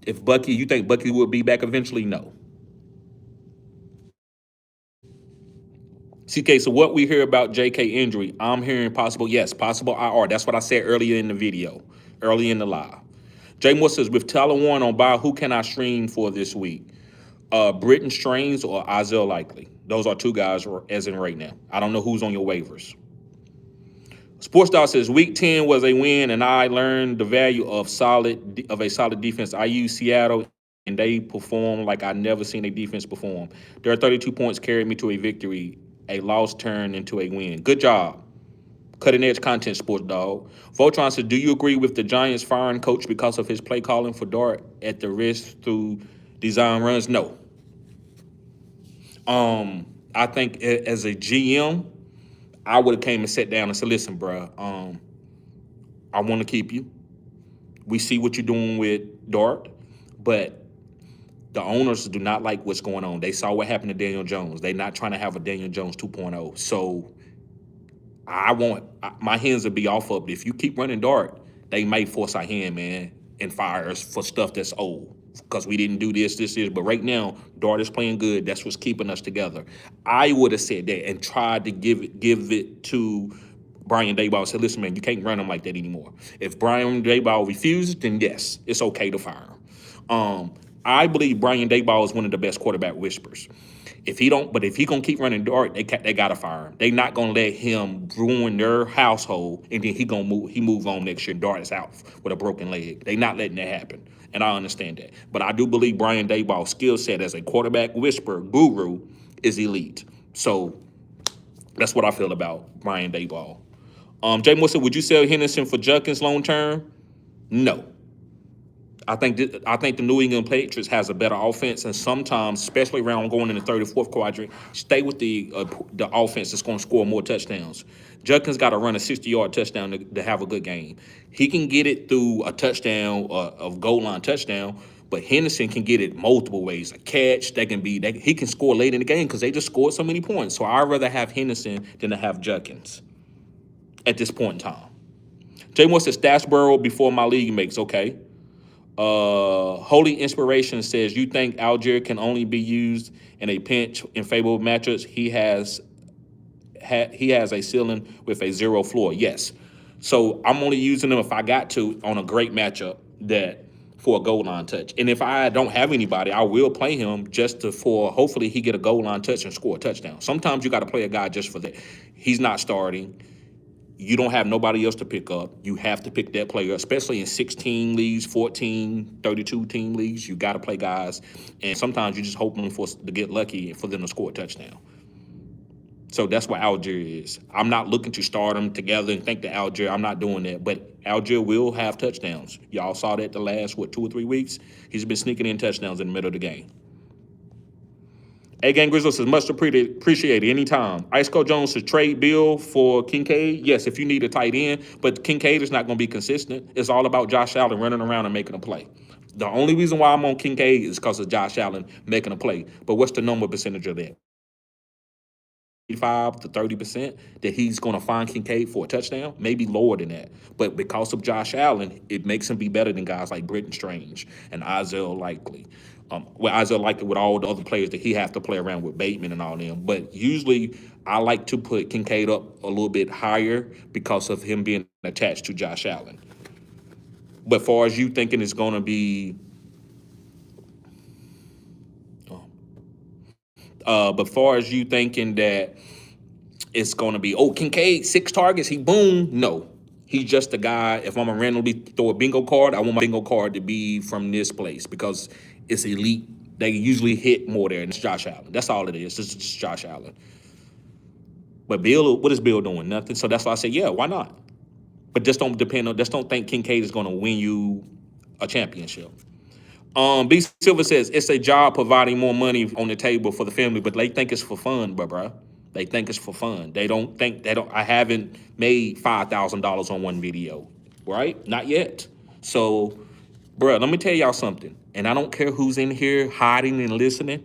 If you think Bucky will be back eventually, no. CK, so what we hear about JK injury, I'm hearing possible IR. That's what I said earlier in the video, early in the live. Jay Moore says, with Tyler Warren on bye, who can I stream for this week? Britton Strains or Isaiah Likely. Those are two guys as in right now. I don't know who's on your waivers. Sports Dog says week 10 was a win, and I learned the value of a solid defense. I use Seattle, and they perform like I never seen a defense perform. Their 32 points carried me to a victory. A loss turned into a win. Good job. Cutting edge content, Sports Dog. Voltron says, do you agree with the Giants firing coach because of his play calling for Dart at the risk through design runs? No. I think as a GM, I would have came and sat down and said, listen, bro, I want to keep you. We see what you're doing with Dart, but the owners do not like what's going on. They saw what happened to Daniel Jones. They're not trying to have a Daniel Jones 2.0. So my hands will be off of it. If you keep running Dart, they may force our hand, man, and fire us for stuff that's old. Because we didn't do this. But right now, Dart is playing good. That's what's keeping us together. I would have said that and tried to give it to Brian Daboll and said, listen, man, you can't run him like that anymore. If Brian Daboll refuses, then yes, it's okay to fire him. I believe Brian Daboll is one of the best quarterback whisperers. If he gonna keep running Dart, they gotta fire him. They not gonna let him ruin their household, and then he move on next year. Dart is out with a broken leg. They not letting that happen, and I understand that. But I do believe Brian Daboll's skill set as a quarterback whisperer guru is elite. So that's what I feel about Brian Daboll. Jay Moore said, would you sell Henderson for Judkins long term? No. I think the New England Patriots has a better offense, and sometimes, especially around going in the third or fourth quadrant, stay with the offense that's going to score more touchdowns. Judkins got to run a 60-yard touchdown to have a good game. He can get it through a touchdown, a goal line touchdown, but Henderson can get it multiple ways. A catch, he can score late in the game because they just scored so many points. So I'd rather have Henderson than to have Judkins at this point in time. Jay Moore says, Statsboro before my league makes, okay. Holy Inspiration says, you think Algier can only be used in a pinch in favorable matchups? He has a ceiling with a 0 floor. Yes. So I'm only using him if I got to on a great matchup that for a goal line touch. And if I don't have anybody, I will play him just for hopefully he get a goal line touch and score a touchdown. Sometimes you got to play a guy just for that. He's not starting. You don't have nobody else to pick up. You have to pick that player, especially in 16 leagues, 14, 32 team leagues. You got to play guys. And sometimes you just hoping to get lucky for them to score a touchdown. So that's what Algier is. I'm not looking to start them together and think that Algier, I'm not doing that. But Algier will have touchdowns. Y'all saw that the last, 2 or 3 weeks? He's been sneaking in touchdowns in the middle of the game. A-Gang Grizzle says, much appreciated anytime. Ice Cold Jones says, trade Bill for Kincaid. Yes, if you need a tight end. But Kincaid is not going to be consistent. It's all about Josh Allen running around and making a play. The only reason why I'm on Kincaid is because of Josh Allen making a play. But what's the number percentage of that? 25 to 30% that he's going to find Kincaid for a touchdown, maybe lower than that. But because of Josh Allen, it makes him be better than guys like Britton Strange and Isaiah Likely. Isaiah Likely with all the other players that he have to play around with, Bateman and all them. But usually I like to put Kincaid up a little bit higher because of him being attached to Josh Allen. But far as you thinking it's going to be but far as you thinking that it's going to be, Kincaid, 6 targets, he boom. No, he's just a guy. If I'm going to randomly throw a bingo card, I want my bingo card to be from this place because it's elite. They usually hit more there, and it's Josh Allen. That's all it is. It's just Josh Allen. But Bill, what is Bill doing? Nothing. So that's why I say, yeah, why not? But just don't think Kincaid is going to win you a championship. B Silver says it's a job providing more money on the table for the family, but they think it's for fun, bro. They think it's for fun. I haven't made $5,000 on one video, right? Not yet. So, bro, let me tell y'all something. And I don't care who's in here hiding and listening.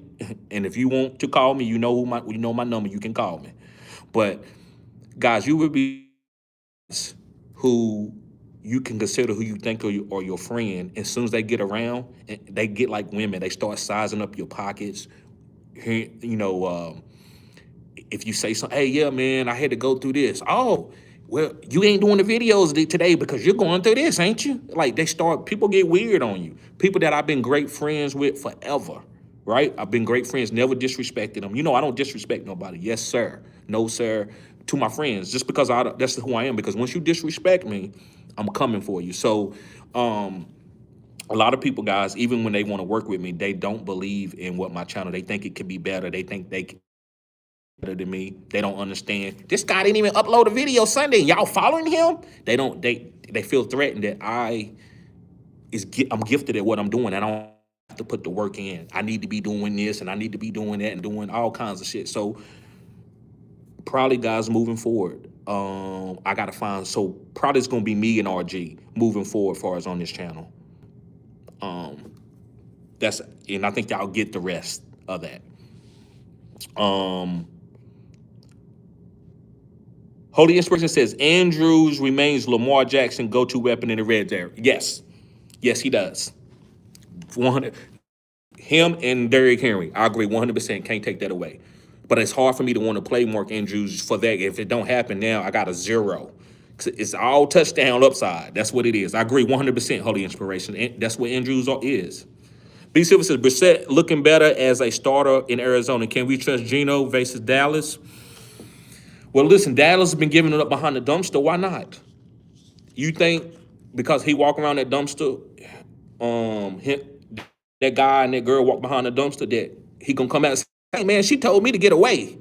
And if you want to call me, you know my number. You can call me. But guys, you would be who you can consider who you think are your friend. As soon as they get around, they get like women. They start sizing up your pockets. If you say something, hey, yeah, man, I had to go through this. Oh, well, you ain't doing the videos today because you're going through this, ain't you? Like people get weird on you. People that I've been great friends with forever, right? I've been great friends, never disrespected them. I don't disrespect nobody. Yes, sir. No, sir. To my friends, just because that's who I am. Because once you disrespect me, I'm coming for you. So a lot of people, guys, even when they want to work with me, they don't believe in what my channel. They think it could be better. They think they can be better than me. They don't understand. This guy didn't even upload a video Sunday. Y'all following him? They feel threatened that I'm gifted at what I'm doing. And I don't have to put the work in. I need to be doing this and I need to be doing that and doing all kinds of shit. So probably, guys, moving forward, I gotta find. So probably it's gonna be me and RG moving forward, as far as on this channel. And I think y'all get the rest of that. Holy Inspiration says Andrews remains Lamar Jackson go-to weapon in the red area. Yes, he does. 100. Him and Derrick Henry, I agree 100%. Can't take that away. But it's hard for me to want to play Mark Andrews for that. If it don't happen now, I got a 0. It's all touchdown upside. That's what it is. I agree 100%, Holy Inspiration. That's what Andrews is. B. Silver says, Brissett looking better as a starter in Arizona. Can we trust Geno versus Dallas? Well, listen, Dallas has been giving it up behind the dumpster. Why not? You think because he walk around that dumpster, that guy and that girl walk behind the dumpster, that he gonna come out and say, hey, man, she told me to get away.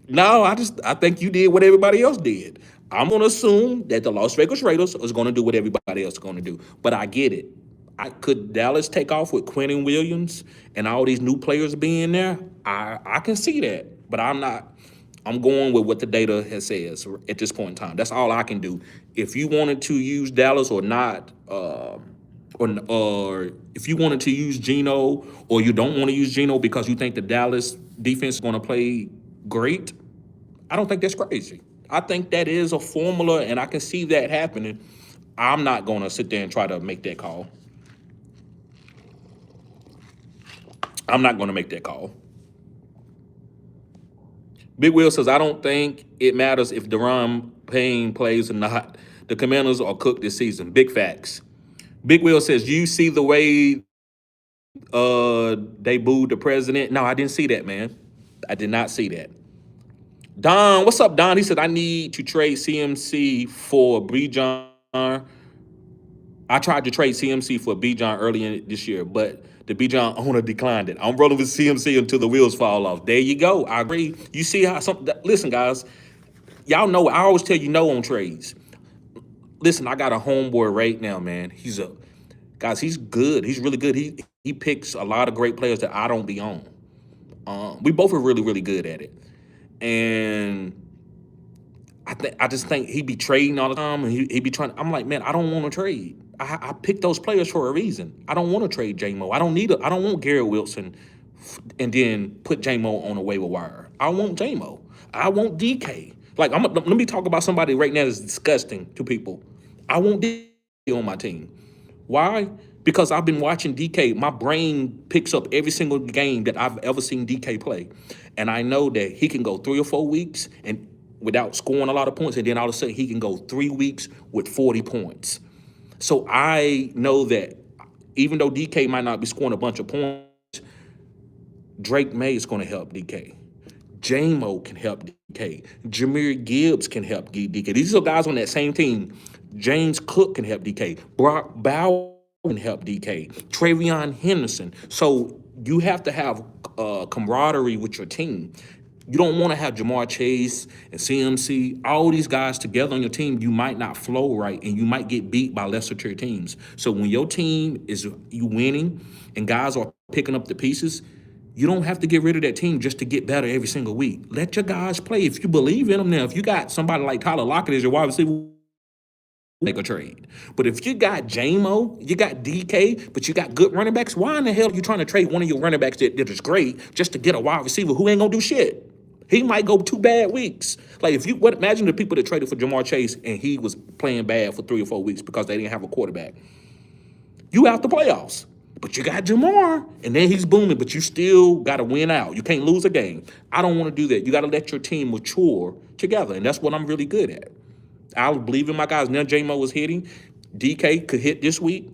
No, I think you did what everybody else did. I'm going to assume that the Las Vegas Raiders is going to do what everybody else is going to do. But I get it. Could Dallas take off with Quentin Williams and all these new players being there? I can see that. But I'm not. I'm going with what the data has says at this point in time. That's all I can do. If you wanted to use Dallas or not, or if you wanted to use Geno or you don't want to use Geno because you think the Dallas defense is going to play great, I don't think that's crazy. I think that is a formula, and I can see that happening. I'm not going to sit there and try to make that call. I'm not going to make that call. Big Will says, I don't think it matters if Deron Payne plays or not. The Commanders are cooked this season. Big facts. Big Will says, you see the way they booed the president? No, I didn't see that, man. I did not see that. Don, what's up, Don? He said, I need to trade CMC for Bijan. I tried to trade CMC for Bijan early in this year, but the Bijan owner declined it. I'm rolling with CMC until the wheels fall off. There you go. I agree. You see how listen, guys, y'all know I always tell you no on trades. Listen, I got a homeboy right now, man. He's good. He's really good. He picks a lot of great players that I don't be on. We both are really, really good at it. And I just think he be trading all the time, and he be trying. I'm like, man, I don't want to trade. I picked those players for a reason. I don't want to trade J-Mo. I don't want Garrett Wilson, and then put J-Mo on a waiver wire. I want J-Mo. I want DK. Like, let me talk about somebody right now that's disgusting to people. I want DK on my team. Why? Because I've been watching DK. My brain picks up every single game that I've ever seen DK play, and I know that he can go 3 or 4 weeks and without scoring a lot of points, and then all of a sudden he can go 3 weeks with 40 points. So I know that even though DK might not be scoring a bunch of points, Drake May is going to help DK. J-Mo can help DK. Jahmyr Gibbs can help DK. These are guys on that same team. James Cook can help DK. Brock Bowers can help DK. Travion Henderson. So you have to have camaraderie with your team. You don't want to have Jamar Chase and CMC, all these guys together on your team. You might not flow right, and you might get beat by lesser tier teams. So when your team is you winning and guys are picking up the pieces, you don't have to get rid of that team just to get better every single week. Let your guys play. If you believe in them now, if you got somebody like Tyler Lockett as your wide receiver, make a trade. But if you got J-Mo, you got DK, but you got good running backs, why in the hell are you trying to trade one of your running backs that is great just to get a wide receiver who ain't gonna do shit? He might go 2 bad weeks. Like, imagine the people that traded for Jamar Chase and he was playing bad for 3 or 4 weeks because they didn't have a quarterback. You out the playoffs, but you got Jamar, and then he's booming, but you still got to win out. You can't lose a game. I don't want to do that. You got to let your team mature together, and that's what I'm really good at. I believe in my guys. Now J-Mo is hitting. DK could hit this week.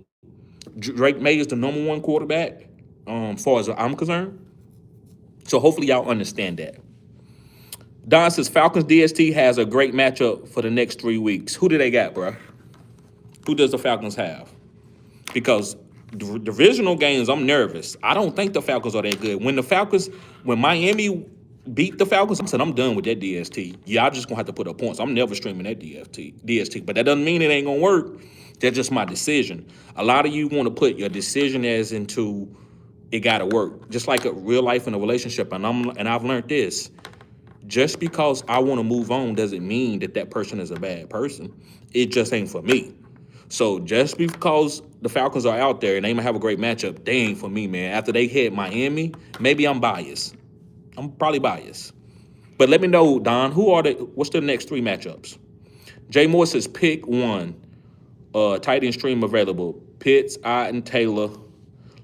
Drake May is the #1 quarterback, as far as I'm concerned. So hopefully y'all understand that. Don says Falcons DST has a great matchup for the next 3 weeks. Who do they got, bro? Who does the Falcons have? Because divisional games, I'm nervous. I don't think the Falcons are that good. When Miami beat the Falcons, I said, I'm done with that DST. Y'all just gonna have to put up points. I'm never streaming that DST. But that doesn't mean it ain't gonna work. That's just my decision. A lot of you want to put your decision as into it gotta work. Just like a real life in a relationship. And I've learned this. Just because I want to move on doesn't mean that person is a bad person. It just ain't for me. So just because the Falcons are out there and they might have a great matchup, they ain't for me, man. After they hit Miami, maybe I'm biased. I'm probably biased. But let me know, Don, what's the next 3 matchups? Jay Moore says pick 1. Tight end stream available. Pitts, Otten, Taylor,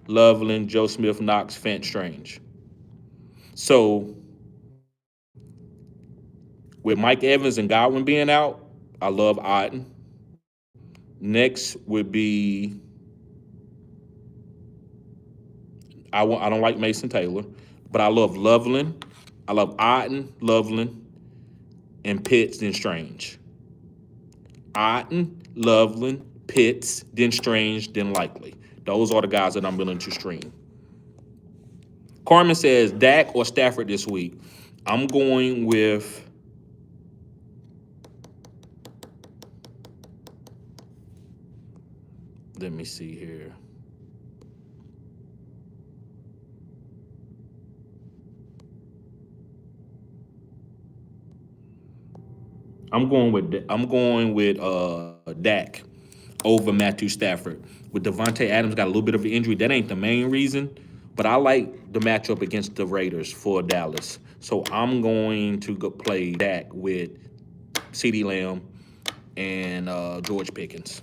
Loveland, Joe Smith, Knox, Fent, Strange. So with Mike Evans and Godwin being out, I love Otten. Next would be I don't like Mason Taylor, but I love Loveland. I love Otten, Loveland, and Pitts, then Strange. Otten, Loveland, Pitts, then Strange, then Likely. Those are the guys that I'm willing to stream. Carmen says Dak or Stafford this week. I'm going with let me see here. I'm going with Dak over Matthew Stafford. With Devontae Adams got a little bit of an injury. That ain't the main reason, but I like the matchup against the Raiders for Dallas. So I'm going to go play Dak with CeeDee Lamb and George Pickens.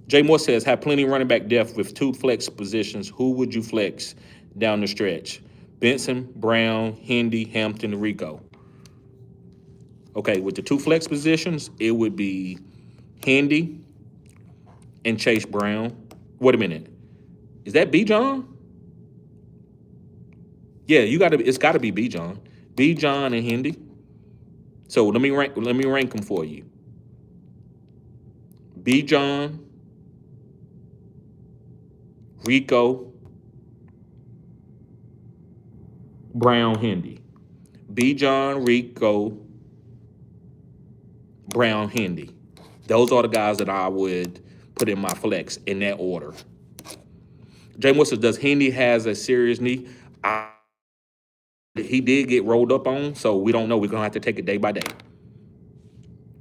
Jay Moore says, have plenty of running back depth with 2 flex positions. Who would you flex down the stretch? Benson, Brown, Hendy, Hampton, Rico. Okay, with the 2 flex positions, it would be Hendy, and Chase Brown. Wait a minute. Is that B. John? Yeah, it's gotta be B. John. B. John and Hendy. So let me rank them for you. B. John, Rico, Brown, Hendy. B. John, Rico, Brown, Hendy. Those are the guys that I would put in my flex in that order. Jay Moore says, does Hendy has a serious knee? He did get rolled up on, so we don't know. We're going to have to take it day by day.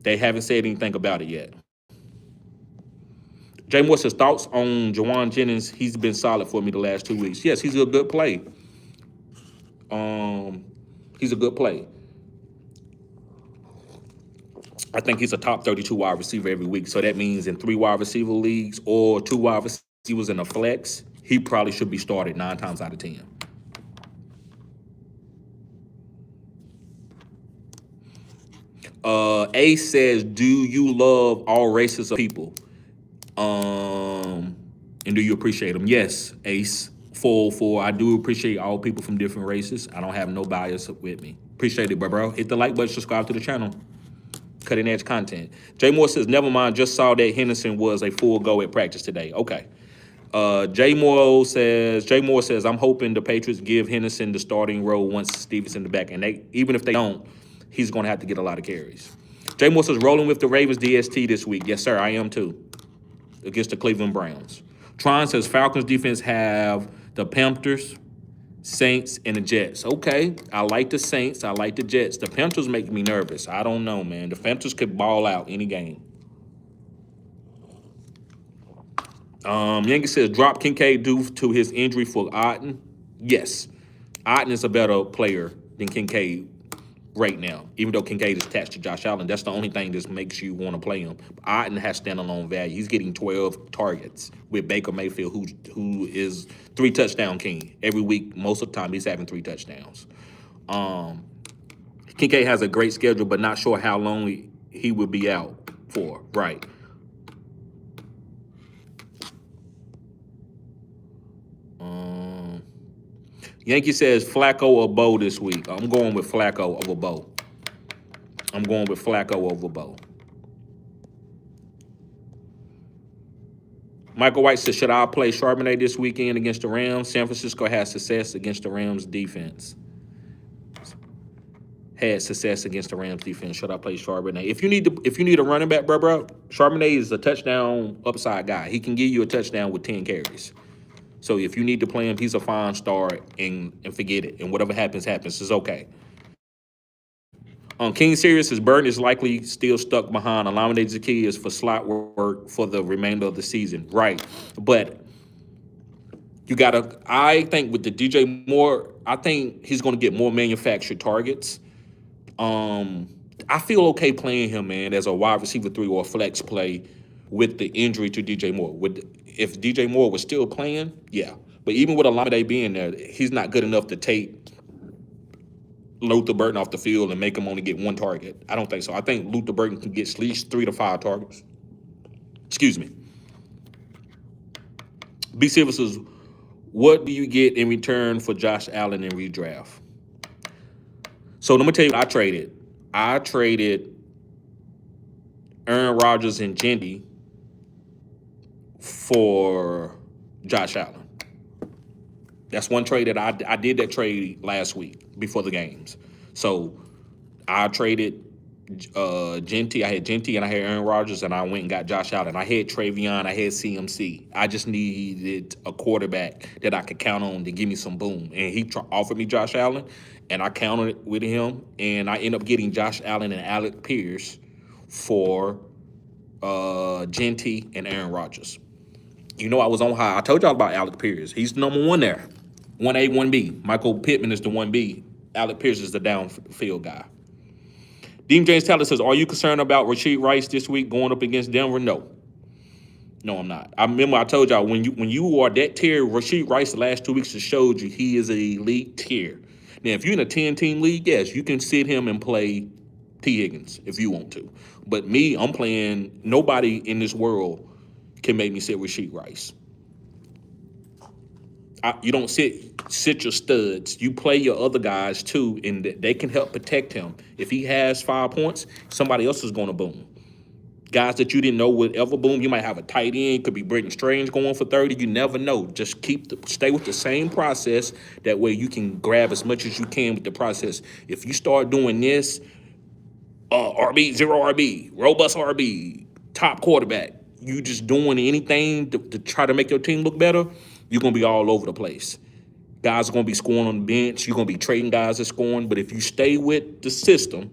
They haven't said anything about it yet. Jay Moore says, thoughts on Jawan Jennings? He's been solid for me the last 2 weeks. Yes, he's a good play. He's a good play. I think he's a top 32 wide receiver every week. So that means in 3 wide receiver leagues or 2 wide receivers in a flex, he probably should be started 9 times out of 10. Ace says, do you love all races of people? And do you appreciate them? Yes, Ace. 404. I do appreciate all people from different races. I don't have no bias with me. Appreciate it, bro. Hit the like button, subscribe to the channel. Cutting edge content. Jay Moore says, never mind, just saw that Henderson was a full go at practice today. Okay. Jay Moore says, I'm hoping the Patriots give Henderson the starting role once Stevenson the back. And even if they don't, he's going to have to get a lot of carries. Jay Moore says, rolling with the Ravens DST this week. Yes, sir, I am too. Against the Cleveland Browns. Tron says, Falcons defense have the Panthers, Saints, and the Jets. Okay, I like the Saints. I like the Jets. The Panthers make me nervous. I don't know, man. The Panthers could ball out any game. Yankee says, drop Kincaid due to his injury for Otten. Yes, Otten is a better player than Kincaid right now, even though Kincaid is attached to Josh Allen. That's the only thing that makes you want to play him. Otten has standalone value. He's getting 12 targets with Baker Mayfield, who is 3 touchdown king. Every week, most of the time, he's having 3 touchdowns. Kincaid has a great schedule, but not sure how long he will be out for. Right. Yankee says Flacco or Bo this week. I'm going with Flacco over Bo. Michael White says, should I play Charbonnet this weekend against the Rams? San Francisco has success against the Rams defense. Should I play Charbonnet? If you need a running back, bro, Charbonnet is a touchdown upside guy. He can give you a touchdown with 10 carries. So if you need to play him, he's a fine start and forget it. And whatever happens, it's okay. King Sirius says Burton is likely still stuck behind. Olamide Zaccheaus for slot work for the remainder of the season. Right. But I think with the DJ Moore, I think he's going to get more manufactured targets. I feel okay playing him, man, as a wide receiver 3 or a flex play with the injury to DJ Moore. If DJ Moore was still playing, yeah. But even with Olamide being there, he's not good enough to take Luther Burton off the field and make him only get 1 target. I don't think so. I think Luther Burton can get at least 3 to 5 targets. Excuse me. B. Silver says, what do you get in return for Josh Allen in redraft? So let me tell you what I traded. I traded Aaron Rodgers and Jendy for Josh Allen. That's one trade that I did that trade last week before the games. So I traded Genty. I had Genty and I had Aaron Rodgers, and I went and got Josh Allen. I had Travion. I had CMC. I just needed a quarterback that I could count on to give me some boom. And he offered me Josh Allen, and I counted with him, and I ended up getting Josh Allen and Alec Pierce for Genty and Aaron Rodgers. You know I was on high. I told y'all about Alec Pierce. He's number 1 there. 1A, 1B. Michael Pittman is the 1B. Alec Pierce is the downfield guy. Dean James Taylor says, are you concerned about Rashee Rice this week going up against Denver? No. No, I'm not. I remember I told y'all, when you are that tier, Rashee Rice the last 2 weeks has showed you he is an elite tier. Now, if you're in a 10-team league, yes, you can sit him and play T. Higgins if you want to. But me, I'm playing, nobody in this world can make me sit Rashid Rice. You don't sit your studs. You play your other guys too, and they can help protect him. If he has 5 points, somebody else is going to boom. Guys that you didn't know would ever boom. You might have a tight end, could be Britton Strange going for 30. You never know. Just stay with the same process. That way you can grab as much as you can with the process. If you start doing this, RB, zero RB, robust RB, top quarterback, you just doing anything to try to make your team look better, you're going to be all over the place. Guys are going to be scoring on the bench. You're going to be trading guys that scoring. But if you stay with the system,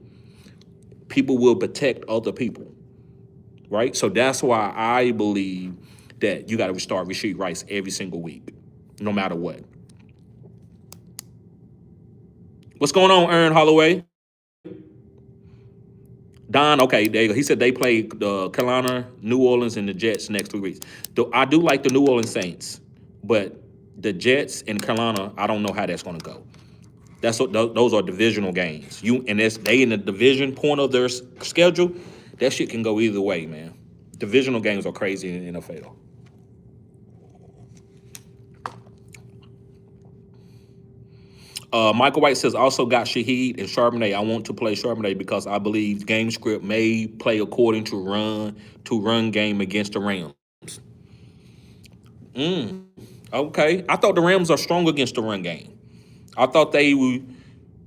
people will protect other people, right? So that's why I believe that you got to start Rashid Rice every single week, no matter what. What's going on, Aaron Holloway? Don, okay, there you go. He said they play the Carolina, New Orleans, and the Jets next 3 weeks. I do like the New Orleans Saints, but the Jets and Carolina, I don't know how that's going to go. Those are divisional games. They in the division point of their schedule. That shit can go either way, man. Divisional games are crazy in the NFL. Michael White says, also got Shaheed and Charbonnet. I want to play Charbonnet because I believe game script may play according to run game against the Rams. Okay. I thought the Rams are strong against the run game. I thought they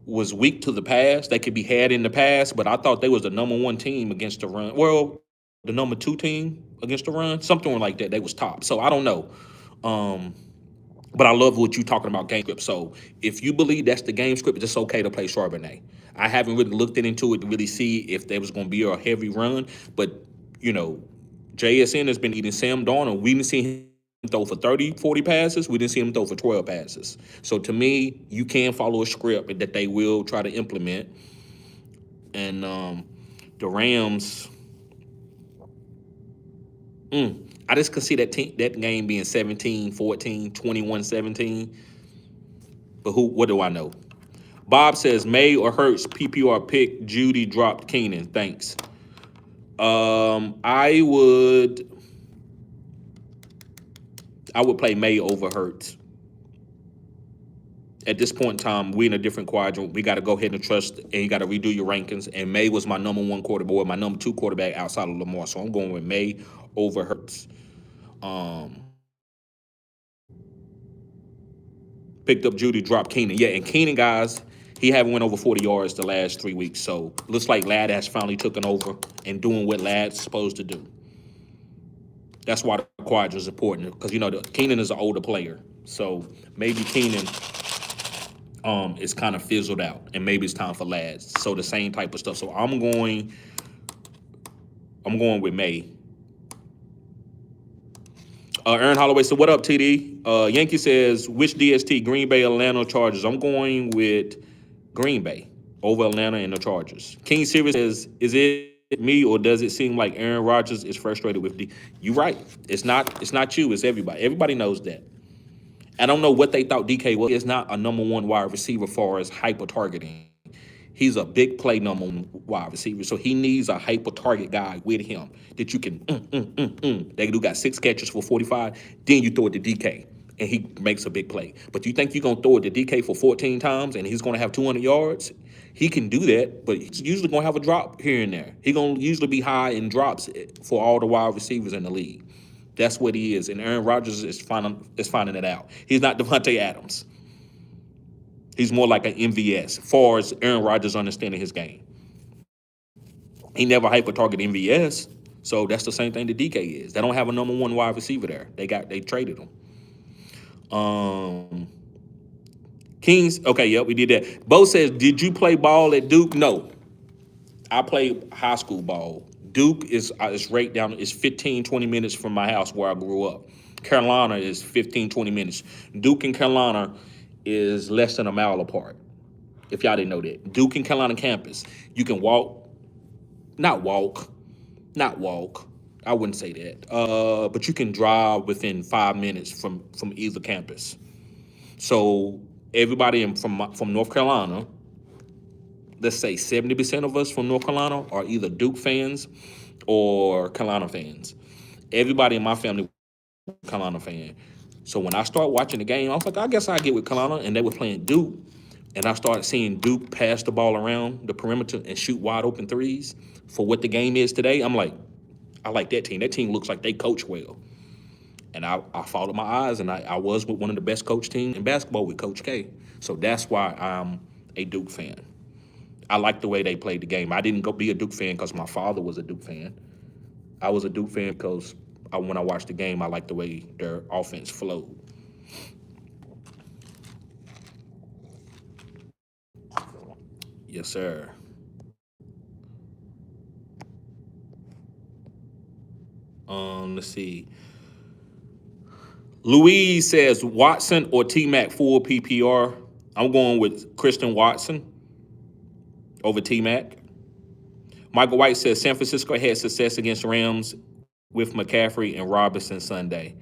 was weak to the pass. They could be had in the pass, but I thought they was the #1 team against the run. Well, the #2 team against the run, something like that. They was top. So I don't know. But I love what you're talking about game script. So if you believe that's the game script, it's okay to play Charbonnet. I haven't really looked into it to really see if there was going to be a heavy run. But, JSN has been eating Sam Darnold. We didn't see him throw for 30, 40 passes. We didn't see him throw for 12 passes. So to me, you can follow a script that they will try to implement. And the Rams, I just could see that game being 17-14, 21-17. But what do I know? Bob says, May or Hurts, PPR pick, Judy dropped Keenan. Thanks. I would play May over Hurts. At this point in time, we're in a different quadrant. We got to go ahead and trust, and you got to redo your rankings. And May was my #1 quarterback, my #2 quarterback outside of Lamar. So I'm going with May over Hurts. Picked up Judy, dropped Keenan. Yeah, and Keenan, guys, he haven't went over 40 yards the last 3 weeks. So looks like Ladd has finally taken over and doing what Ladd's supposed to do. That's why the quadrant is important, because Keenan is an older player. So maybe Keenan is kind of fizzled out, and maybe it's time for Ladd. So the same type of stuff. So I'm going with May. Aaron Holloway said, what up, TD? Yankee says, which DST, Green Bay, Atlanta, Chargers? I'm going with Green Bay over Atlanta and the Chargers. King Series says, is it me or does it seem like Aaron Rodgers is frustrated with D? You're right. It's not you. It's everybody. Everybody knows that. I don't know what they thought DK was. He's not a #1 wide receiver far as hyper targeting. He's a big play #1 wide receiver, so he needs a hyper target guy with him that you can. They do got 6 catches for 45. Then you throw it to DK, and he makes a big play. But you think you're gonna throw it to DK for 14 times, and he's gonna have 200 yards? He can do that, but he's usually gonna have a drop here and there. He's gonna usually be high in drops for all the wide receivers in the league. That's what he is, and Aaron Rodgers is finding it out. He's not Devontae Adams. He's more like an MVS, as far as Aaron Rodgers understanding his game. He never hyper-target MVS, so that's the same thing that DK is. They don't have a #1 wide receiver there. They traded him. Kings, okay, yep, we did that. Bo says, did you play ball at Duke? No. I played high school ball. Duke is right down, it's 15, 20 minutes from my house where I grew up. Carolina is 15, 20 minutes. Duke and Carolina is less than a mile apart, if y'all didn't know that. Duke and Carolina campus, you can not walk, I wouldn't say that, but you can drive within 5 minutes from either campus. So everybody from North Carolina, let's say 70% of us from North Carolina are either Duke fans or Carolina fans. Everybody in my family was a Carolina fan. So when I started watching the game, I was like, I guess I get with Carolina, and they were playing Duke, and I started seeing Duke pass the ball around the perimeter and shoot wide open threes for what the game is today. I'm like, I like that team. That team looks like they coach well. And I followed my eyes, and I was with one of the best coach teams in basketball with Coach K. So that's why I'm a Duke fan. I like the way they played the game. I didn't go be a Duke fan because my father was a Duke fan. I was a Duke fan because when I watched the game, I liked the way their offense flowed. Yes, sir. Let's see. Louise says Watson or T Mac full PPR. I'm going with Christian Watson over T Mac. Michael White says San Francisco had success against Rams with McCaffrey and Robinson Sunday.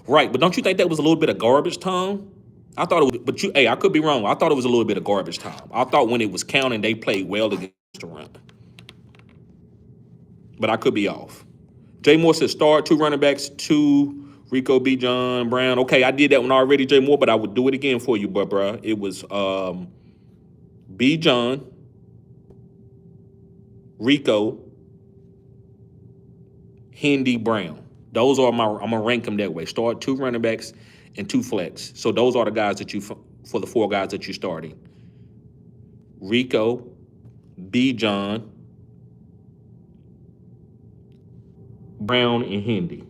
Right, but don't you think that was a little bit of garbage time? I thought it was, but hey, I could be wrong. I thought it was a little bit of garbage time. I thought when it was counting, they played well against the run, but I could be off. Jay Moore says start 2 running backs, 2 Rico B. John Brown. Okay, I did that one already, Jay Moore, but I would do it again for you, bruh. It was B. John, Rico, Hendy, Brown. Those are my. I'm gonna rank them that way. Start 2 running backs and 2 flex. So those are the guys that you for the 4 guys that you're starting. Rico, B. John, Brown, and Hendy.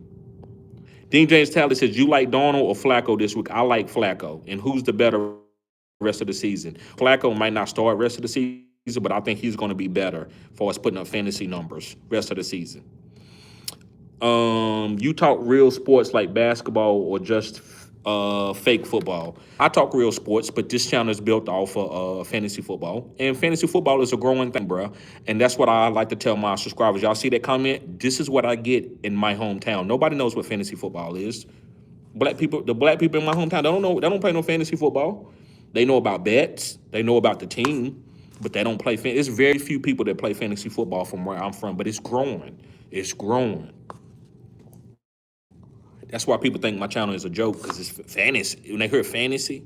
Dean James Talley says, you like Darnold or Flacco this week? I like Flacco. And who's the better rest of the season? Flacco might not start rest of the season, but I think he's going to be better for us putting up fantasy numbers rest of the season. You talk real sports like basketball or just fake football. I talk real sports, but this channel is built off of fantasy football. And fantasy football is a growing thing, bro. And that's what I like to tell my subscribers. Y'all see that comment? This is what I get in my hometown. Nobody knows what fantasy football is. The black people in my hometown, they don't know. They don't play no fantasy football. They know about bets. They know about the team, but they don't play. It's very few people that play fantasy football from where I'm from, but it's growing. It's growing. That's why people think my channel is a joke because it's fantasy. When they hear fantasy,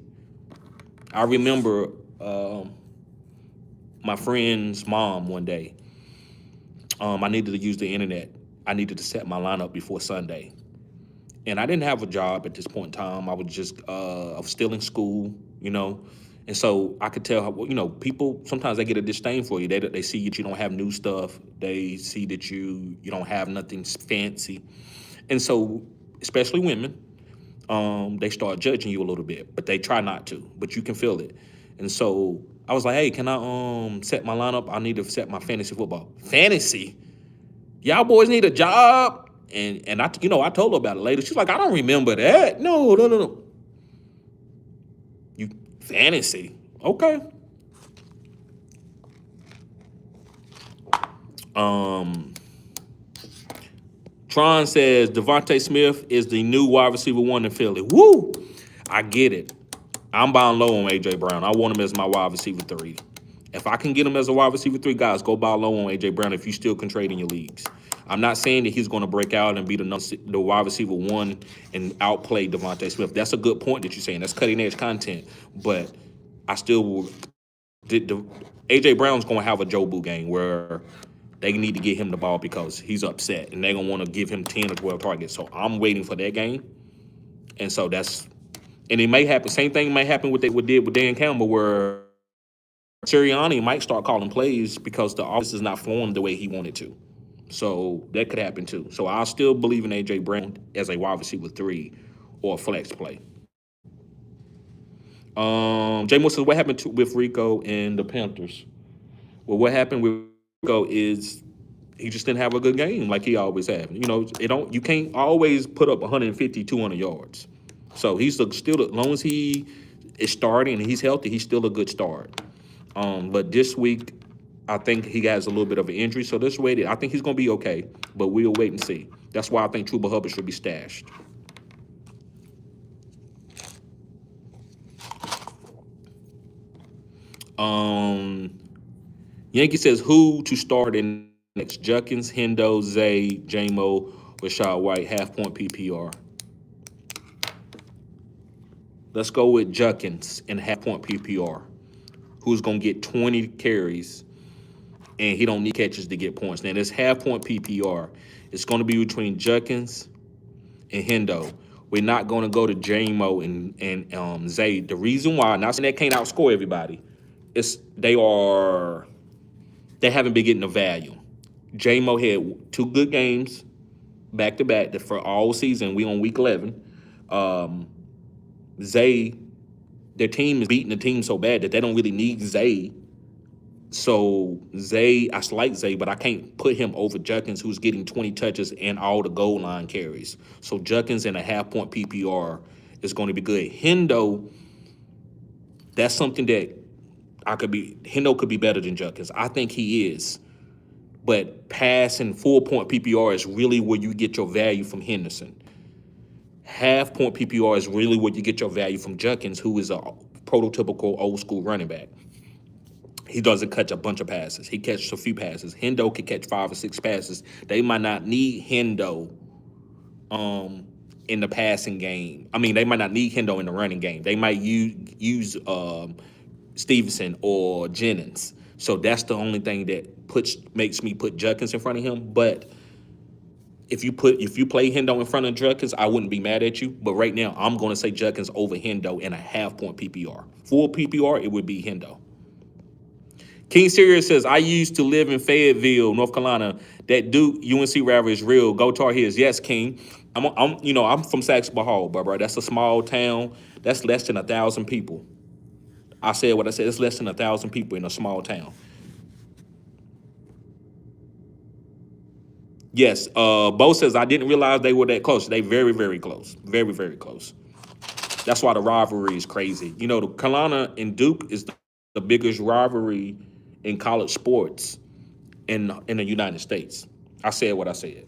I remember my friend's mom one day. I needed to use the internet. I needed to set my lineup before Sunday, and I didn't have a job at this point in time. I was still in school, and so I could tell how, people sometimes they get a disdain for you. They see that you don't have new stuff. They see that you don't have nothing fancy, and so especially women, they start judging you a little bit, but they try not to, but you can feel it. And so I was like, hey, can I set my lineup? I need to set my fantasy football. Fantasy? Y'all boys need a job? And I told her about it later. She's like, I don't remember that. No. You fantasy. Okay. Tron says Devontae Smith is the new wide receiver 1 in Philly. Woo! I get it. I'm buying low on A.J. Brown. I want him as my wide receiver 3. If I can get him as a wide receiver 3, guys, go buy low on A.J. Brown if you still can trade in your leagues. I'm not saying that he's going to break out and be the wide receiver 1 and outplay Devontae Smith. That's a good point that you're saying. That's cutting-edge content. But I still will. A.J. Brown's going to have a Joe Boo game where they need to get him the ball because he's upset, and they're going to want to give him 10 or 12 targets. So I'm waiting for that game. And so and it may happen. Same thing may happen with what they did with Dan Campbell, where Sirianni might start calling plays because the offense is not flowing the way he wanted to. So that could happen too. So I still believe in A.J. Brown as a wide receiver 3 or a flex play. Jay Moore says, what happened with Rico and the Panthers? Well, what happened with Rico is he just didn't have a good game like he always have. You can't always put up 150, 200 yards. So he's still, as long as he is starting and he's healthy, he's still a good start. But this week, I think he has a little bit of an injury. So let's wait. I think he's going to be okay, but we'll wait and see. That's why I think Chuba Hubbard should be stashed. Yankee says who to start in next: Judkins, Hendo, Zay, J-Mo, Rashad White, half-point PPR. Let's go with Judkins in half-point PPR, who's going to get 20 carries, and he don't need catches to get points. Now, this half-point PPR, it's going to be between Judkins and Hendo. We're not going to go to J-Mo and Zay. The reason why, not saying they can't outscore everybody, it's they haven't been getting the value. J-Mo had 2 good games back-to-back for all season. We on week 11. Zay, their team is beating the team so bad that they don't really need Zay. So Zay, I like Zay, but I can't put him over Judkins, who's getting 20 touches and all the goal line carries. So Judkins in a half-point PPR is going to be good. Hendo, that's something that Hendo could be better than Judkins. I think he is. But pass and full-point PPR is really where you get your value from Henderson. Half-point PPR is really where you get your value from Judkins, who is a prototypical old-school running back. He doesn't catch a bunch of passes. He catches a few passes. Hendo can catch 5 or 6 passes. They might not need Hendo in the passing game. I mean, they might not need Hendo in the running game. They might use Stevenson or Jennings. So that's the only thing that makes me put Judkins in front of him. But if you play Hendo in front of Judkins, I wouldn't be mad at you. But right now, I'm going to say Judkins over Hendo in a half-point PPR. Full PPR, it would be Hendo. King Sirius says, I used to live in Fayetteville, North Carolina. That Duke UNC rivalry is real. Go Tar Heels. Yes, King. I'm from Saxby Hall, bro. That's a small town. That's less than 1,000 people. I said what I said. It's less than 1,000 people in a small town. Yes, Bo says, I didn't realize they were that close. They very, very close. Very, very close. That's why the rivalry is crazy. You know, the Carolina and Duke is the biggest rivalry in college sports in the United States. I said what I said.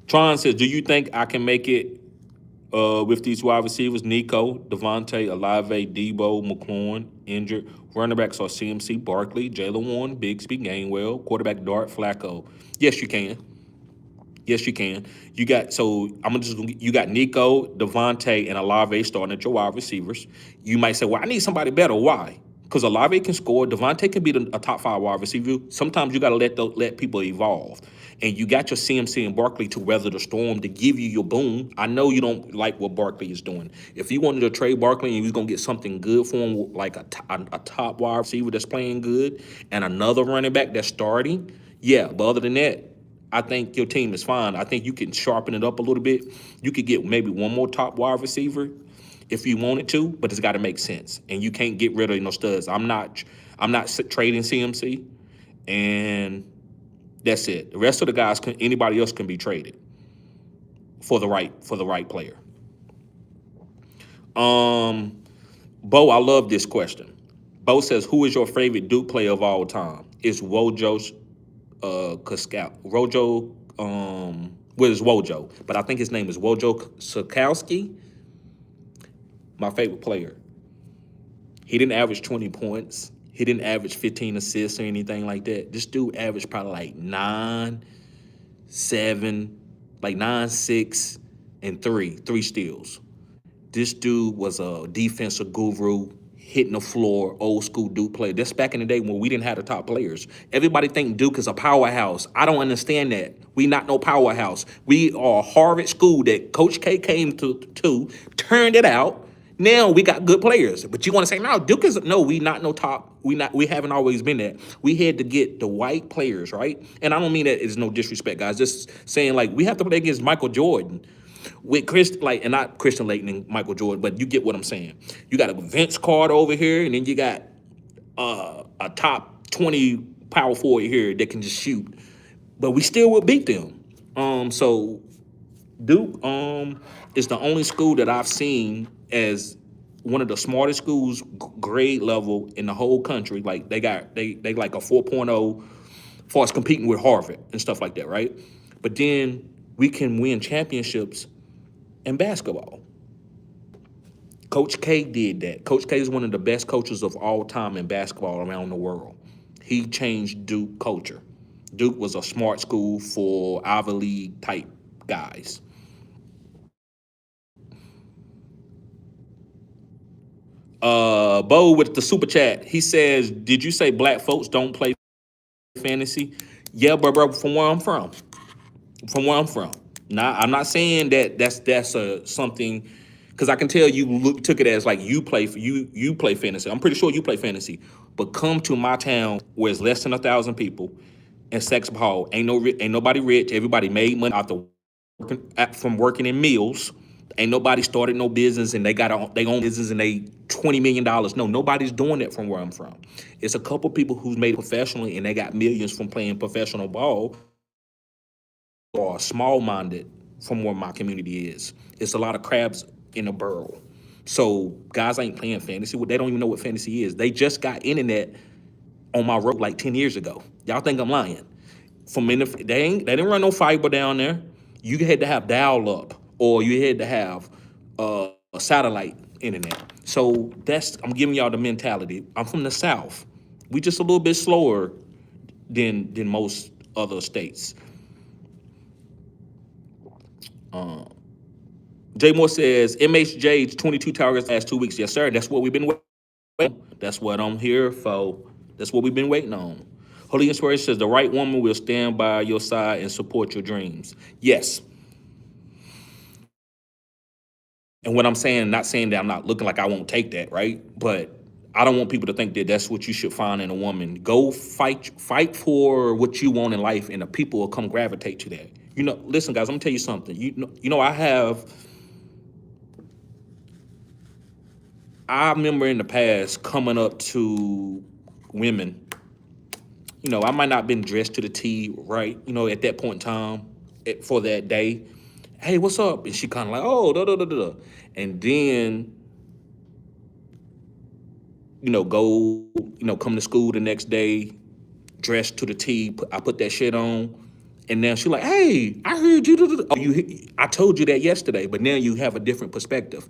Tron says, do you think I can make it with these wide receivers? Nico, Devontae, Olave, Debo, McLaurin, injured. Running backs are CMC, Barkley, Jalen Warren, Bigsby, Gainwell, quarterback Dart, Flacco. Yes, you can. Yes, you can. You got Nico, Devontae, and Olave starting at your wide receivers. You might say, well, I need somebody better. Why? Because Olave can score. Devontae can be a top 5 wide receiver. Sometimes you got to let people evolve. And you got your CMC and Barkley to weather the storm to give you your boom. I know you don't like what Barkley is doing. If you wanted to trade Barkley and you was going to get something good for him, like a top wide receiver that's playing good and another running back that's starting, yeah. But other than that, I think your team is fine. I think you can sharpen it up a little bit. You could get maybe one more top wide receiver if you wanted to, but it's got to make sense. And you can't get rid of no studs. I'm not trading CMC, and that's it. The rest of the guys, anybody else can be traded for the right player. Bo, I love this question. Bo says, "Who is your favorite Duke player of all time?" It's Wojo Rojo, what is Wojo? But I think his name is Wojo Sikowski. My favorite player. He didn't average 20 points. He didn't average 15 assists or anything like that. This dude averaged probably like 9, 7, like 9, 6, and 3 steals. This dude was a defensive guru, hitting the floor, old school Duke player. That's back in the day when we didn't have the top players. Everybody think Duke is a powerhouse. I don't understand that. We not no powerhouse. We are a Harvard school that Coach K came to turned it out. Now we got good players. But you want to say, no, Duke is no, we not no top. We haven't always been that. We had to get the white players, right? And I don't mean that it's no disrespect, guys. Just saying, like, we have to play against Michael Jordan. With and not Christian Laettner and Michael Jordan, but you get what I'm saying. You got a Vince Carter over here, and then you got a top 20 power forward here that can just shoot. But we still will beat them. So Duke is the only school that I've seen as one of the smartest schools, grade level in the whole country. Like they like a 4.0 as far as competing with Harvard and stuff like that, right? But then we can win championships in basketball. Coach K did that. Coach K is one of the best coaches of all time in basketball around the world. He changed Duke culture. Duke was a smart school for Ivy League type guys. Bo with the super chat. He says, "Did you say black folks don't play fantasy?" Yeah, bro. From where I'm from. Now, I'm not saying that that's a something, because I can tell you took it as like you play fantasy. I'm pretty sure you play fantasy, but come to my town where it's less than 1,000 people, and sex hall ain't nobody rich. Everybody made money out the from working in mills. Ain't nobody started no business and they own business and they $20 million. No, nobody's doing that from where I'm from. It's a couple people who's made it professionally and they got millions from playing professional ball, or small minded from where my community is. It's a lot of crabs in a barrel. So guys ain't playing fantasy. They don't even know what fantasy is. They just got internet on my road like 10 years ago. Y'all think I'm lying? They didn't run no fiber down there. You had to have dial up, or you had to have a satellite internet. So I'm giving y'all the mentality. I'm from the South. We just a little bit slower than most other states. Jay Moore says MHJ's 22 targets last 2 weeks. Yes, sir. That's what we've been waiting on. That's what I'm here for. That's what we've been waiting on. Holy Inspiration says the right woman will stand by your side and support your dreams. Yes. And what I'm saying, not saying that I'm not looking like I won't take that, right? But I don't want people to think that that's what you should find in a woman. Go fight for what you want in life, and the people will come gravitate to that. Listen, guys, I'm gonna tell you something. I remember in the past coming up to women. I might not have been dressed to the T, right? At that point in time, for that day. Hey, what's up? And she kind of like, oh, da da da da. And then, come to school the next day, dressed to the T. I put that shit on. And now she like, hey, I heard you. Oh, I told you that yesterday, but now you have a different perspective.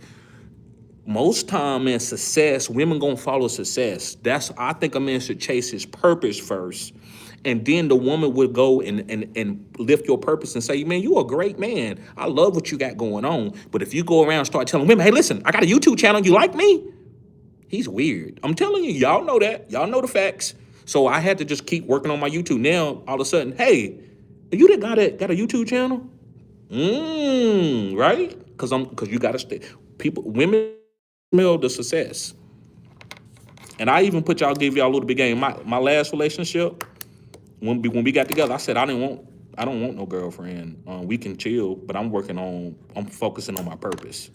Most time in success, women gonna follow success. I think a man should chase his purpose first, and then the woman would go and lift your purpose and say, man, you a great man. I love what you got going on. But if you go around and start telling women, hey, listen, I got a YouTube channel, you like me? He's weird. I'm telling you, y'all know that. Y'all know the facts. So I had to just keep working on my YouTube. Now, all of a sudden, hey, you that guy that got a YouTube channel? Right? Because you gotta stay. Women smell the success. And I even give y'all a little bit game. My last relationship, when we got together, I said I don't want no girlfriend. We can chill, but I'm focusing on my purpose.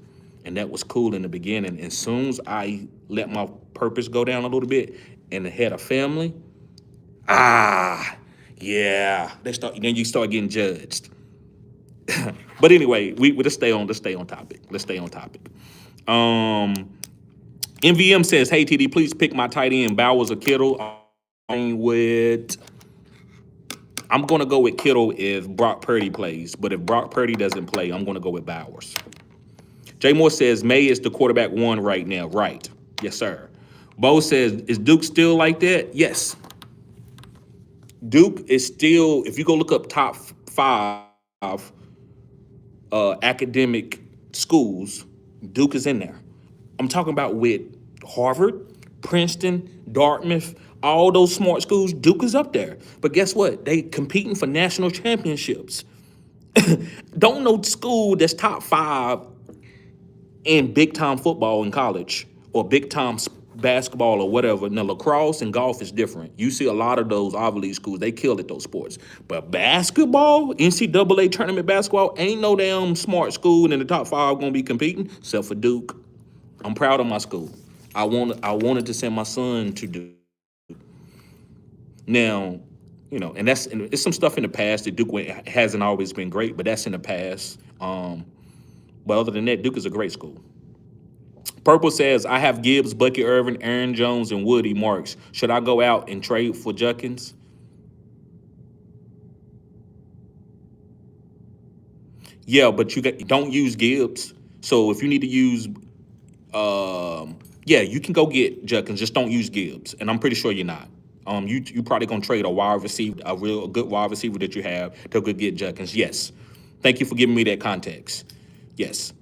And that was cool in the beginning. As soon as I let my purpose go down a little bit and had a family, yeah, then you start getting judged. But anyway, let's stay on topic. Let's stay on topic. MVM says, hey, TD, please pick my tight end, Bowers or Kittle. I'm going to go with Kittle if Brock Purdy plays. But if Brock Purdy doesn't play, I'm going to go with Bowers. Jay Moore says, May is the quarterback one right now. Right. Yes, sir. Bo says, is Duke still like that? Yes. Duke is still, if you go look up top 5 academic schools, Duke is in there. I'm talking about with Harvard, Princeton, Dartmouth, all those smart schools. Duke is up there. But guess what? They competing for national championships. Don't know school that's top 5 in big time football in college, or big time basketball or whatever. Now, lacrosse and golf is different. You see a lot of those Ivy League schools, they kill at those sports. But basketball, NCAA tournament basketball, ain't no damn smart school in the top 5 going to be competing, except for Duke. I'm proud of my school. I wanted to send my son to Duke. Now, and it's some stuff in the past that Duke hasn't always been great, but that's in the past. But other than that, Duke is a great school. Purple says, I have Gibbs, Bucky Irvin, Aaron Jones, and Woody Marks. Should I go out and trade for Judkins? Yeah, but don't use Gibbs. So if you need to use Yeah, you can go get Judkins, just don't use Gibbs, and I'm pretty sure you're not. You probably gonna trade a wide receiver, a good wide receiver that you have to go get Judkins. Yes, thank you for giving me that context. Yes,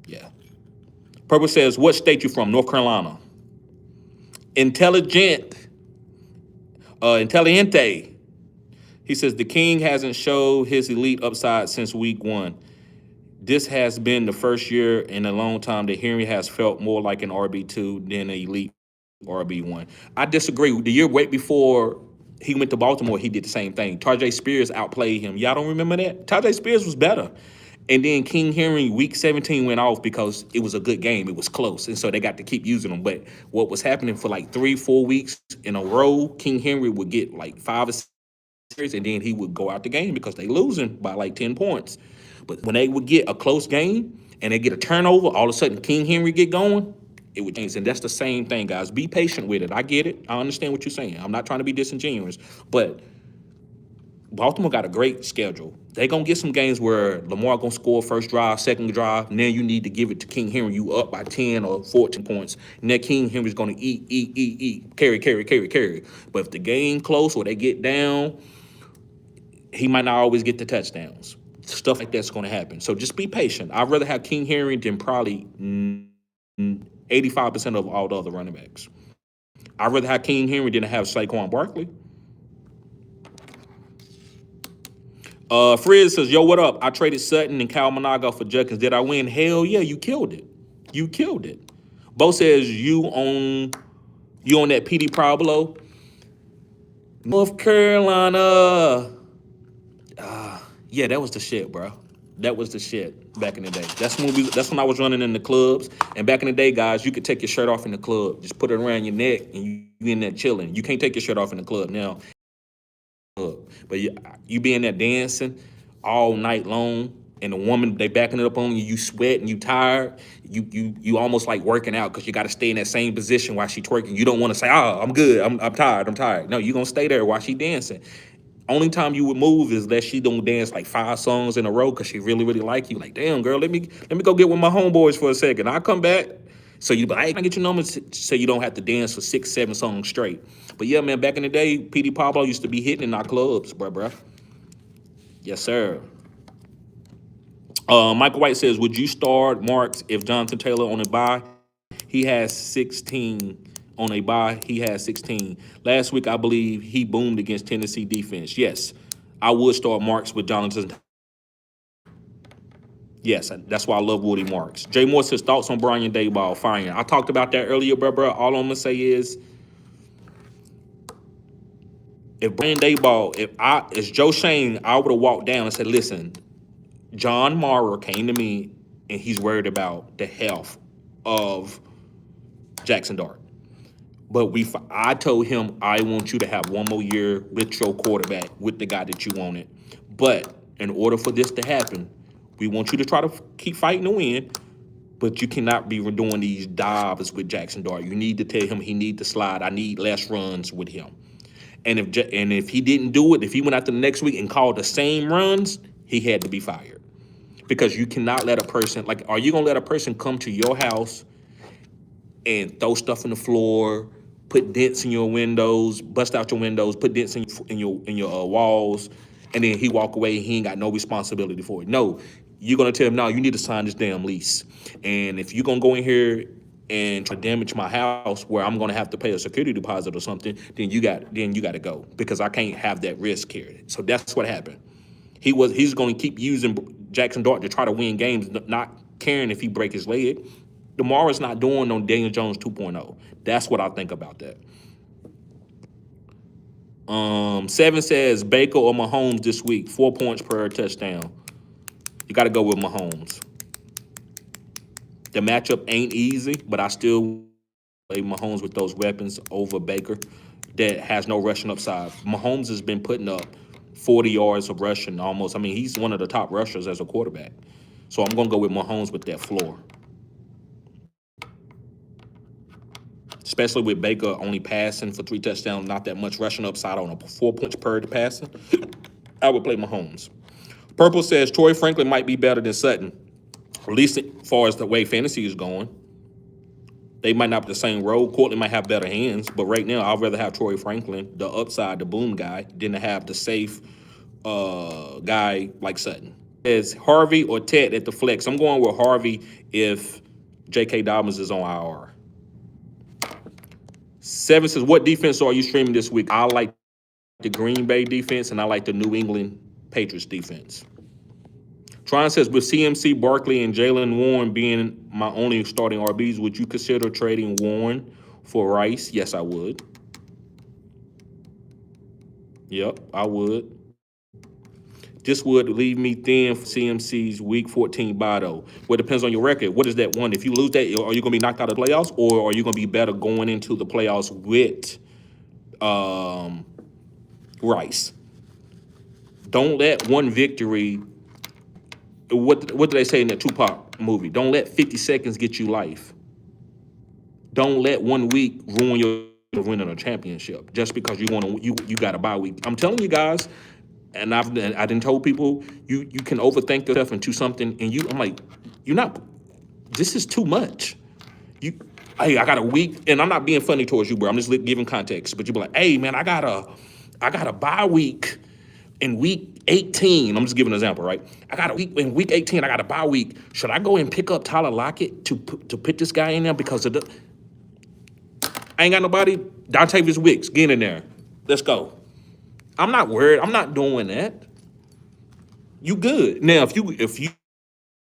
yeah. Purple says, what state you from? North Carolina. Intelligent, intelligente. He says the King hasn't showed his elite upside since week 1. This has been the first year in a long time that Henry has felt more like an RB2 than an elite RB1. I disagree. The year right before he went to Baltimore, he did the same thing. Tajay Spears outplayed him. Y'all don't remember that? Tajay Spears was better. And then King Henry, week 17, went off because it was a good game. It was close. And so they got to keep using him. But what was happening for like 3-4 weeks in a row, King Henry would get like 5 or 6 series, and then he would go out the game because they losing by like 10 points. But when they would get a close game and they get a turnover, all of a sudden King Henry get going, it would change. And that's the same thing, guys. Be patient with it. I get it. I understand what you're saying. I'm not trying to be disingenuous. But Baltimore got a great schedule. They're going to get some games where Lamar going to score first drive, second drive, and then you need to give it to King Henry. You up by 10 or 14 points. And then King Henry's going to eat, carry. But if the game close or they get down, he might not always get the touchdowns. Stuff like that's going to happen. So just be patient. I'd rather have King Henry than probably 85% of all the other running backs. I'd rather have King Henry than have Saquon Barkley. Frizz says, yo, what up? I traded Sutton and Kyle Monaga for Judkins. Did I win? Hell yeah, you killed it. You killed it. Bo says, you on that PD Pablo. North Carolina. Yeah, that was the shit, bro. That was the shit back in the day. That's when I was running in the clubs. And back in the day, guys, you could take your shirt off in the club. Just put it around your neck and you in there chilling. You can't take your shirt off in the club now. But you be in there dancing all night long, and the woman, they backing it up on you, you sweat and you tired. You almost like working out because you got to stay in that same position while she twerking. You don't want to say, oh, I'm good, I'm tired. No, you're going to stay there while she dancing. Only time you would move is that she don't dance like 5 songs in a row because she really, really like you. Like, damn, girl, let me go get with my homeboys for a second. I'll come back. So I can get your number so you don't have to dance for 6, 7 songs straight. But yeah, man, back in the day, PD Pablo used to be hitting in our clubs, bruh. Yes, sir. Michael White says, would you start Marks if Jonathan Taylor on a bye? He has 16 on a bye. He has 16. Last week, I believe he boomed against Tennessee defense. Yes, I would start Marks with Jonathan. Yes, that's why I love Woody Marks. Jay Moore says, thoughts on Brian Daboll firing. I talked about that earlier, bro. All I'm going to say is, if Brian Daboll, as Joe Shane, I would have walked down and said, listen, John Mara came to me and he's worried about the health of Jackson Dart. But I told him, I want you to have one more year with your quarterback, with the guy that you wanted. But in order for this to happen, we want you to try to keep fighting to win, but you cannot be doing these dives with Jackson Dart. You need to tell him he need to slide. I need less runs with him. And if he didn't do it, if he went out the next week and called the same runs, he had to be fired. Because you cannot let a person, like, are you going to let a person come to your house and throw stuff in the floor, put dents in your windows, bust out your windows, put dents in your walls, and then he walk away, he ain't got no responsibility for it? No, you're going to tell him, no, you need to sign this damn lease. And if you're going to go in here and try to damage my house where I'm going to have to pay a security deposit or something, then you got to go, because I can't have that risk here. So that's what happened. He's going to keep using Jackson Dart to try to win games, not caring if he break his leg. Demara's not doing on Daniel Jones 2.0. That's what I think about that. 7 says Baker or Mahomes this week, 4 points per touchdown. You got to go with Mahomes. The matchup ain't easy, but I still play Mahomes with those weapons over Baker that has no rushing upside. Mahomes has been putting up 40 yards of rushing almost. I mean, he's one of the top rushers as a quarterback. So I'm going to go with Mahomes with that floor. Especially with Baker only passing for 3 touchdowns, not that much rushing upside on a 4 points per passing. I would play Mahomes. Purple says Troy Franklin might be better than Sutton. At least as far as the way fantasy is going. They might not be the same role. Courtland might have better hands, but right now I'd rather have Troy Franklin, the upside, the boom guy, than to have the safe guy like Sutton. As Harvey or Ted at the flex. I'm going with Harvey if J.K. Dobbins is on IR. Seven says, what defense are you streaming this week? I like the Green Bay defense, and I like the New England Patriots defense. Tron says, with CMC, Barkley, and Jalen Warren being my only starting RBs, would you consider trading Warren for Rice? Yes, I would. Yep, I would. This would leave me thin for CMC's Week 14 bye, though. Well, it depends on your record. What is that one? If you lose that, are you going to be knocked out of the playoffs, or are you going to be better going into the playoffs with Rice? Don't let one victory. What do they say in that Tupac movie? Don't let 50 seconds get you life. Don't let 1 week ruin your winning a championship just because you got a bye week. I'm telling you guys, and I didn't told people you can overthink yourself into something, and I'm like, you're not. This is too much. Hey, I got a week, and I'm not being funny towards you, bro. I'm just giving context. But you be like, hey, man, I got a bye week in week 18. I'm just giving an example, right? I got a week in week 18. I got a bye week. Should I go and pick up Tyler Lockett to put this guy in there because of I ain't got nobody. Dontavius Wicks, get in there. Let's go. I'm not worried. I'm not doing that. You good now? If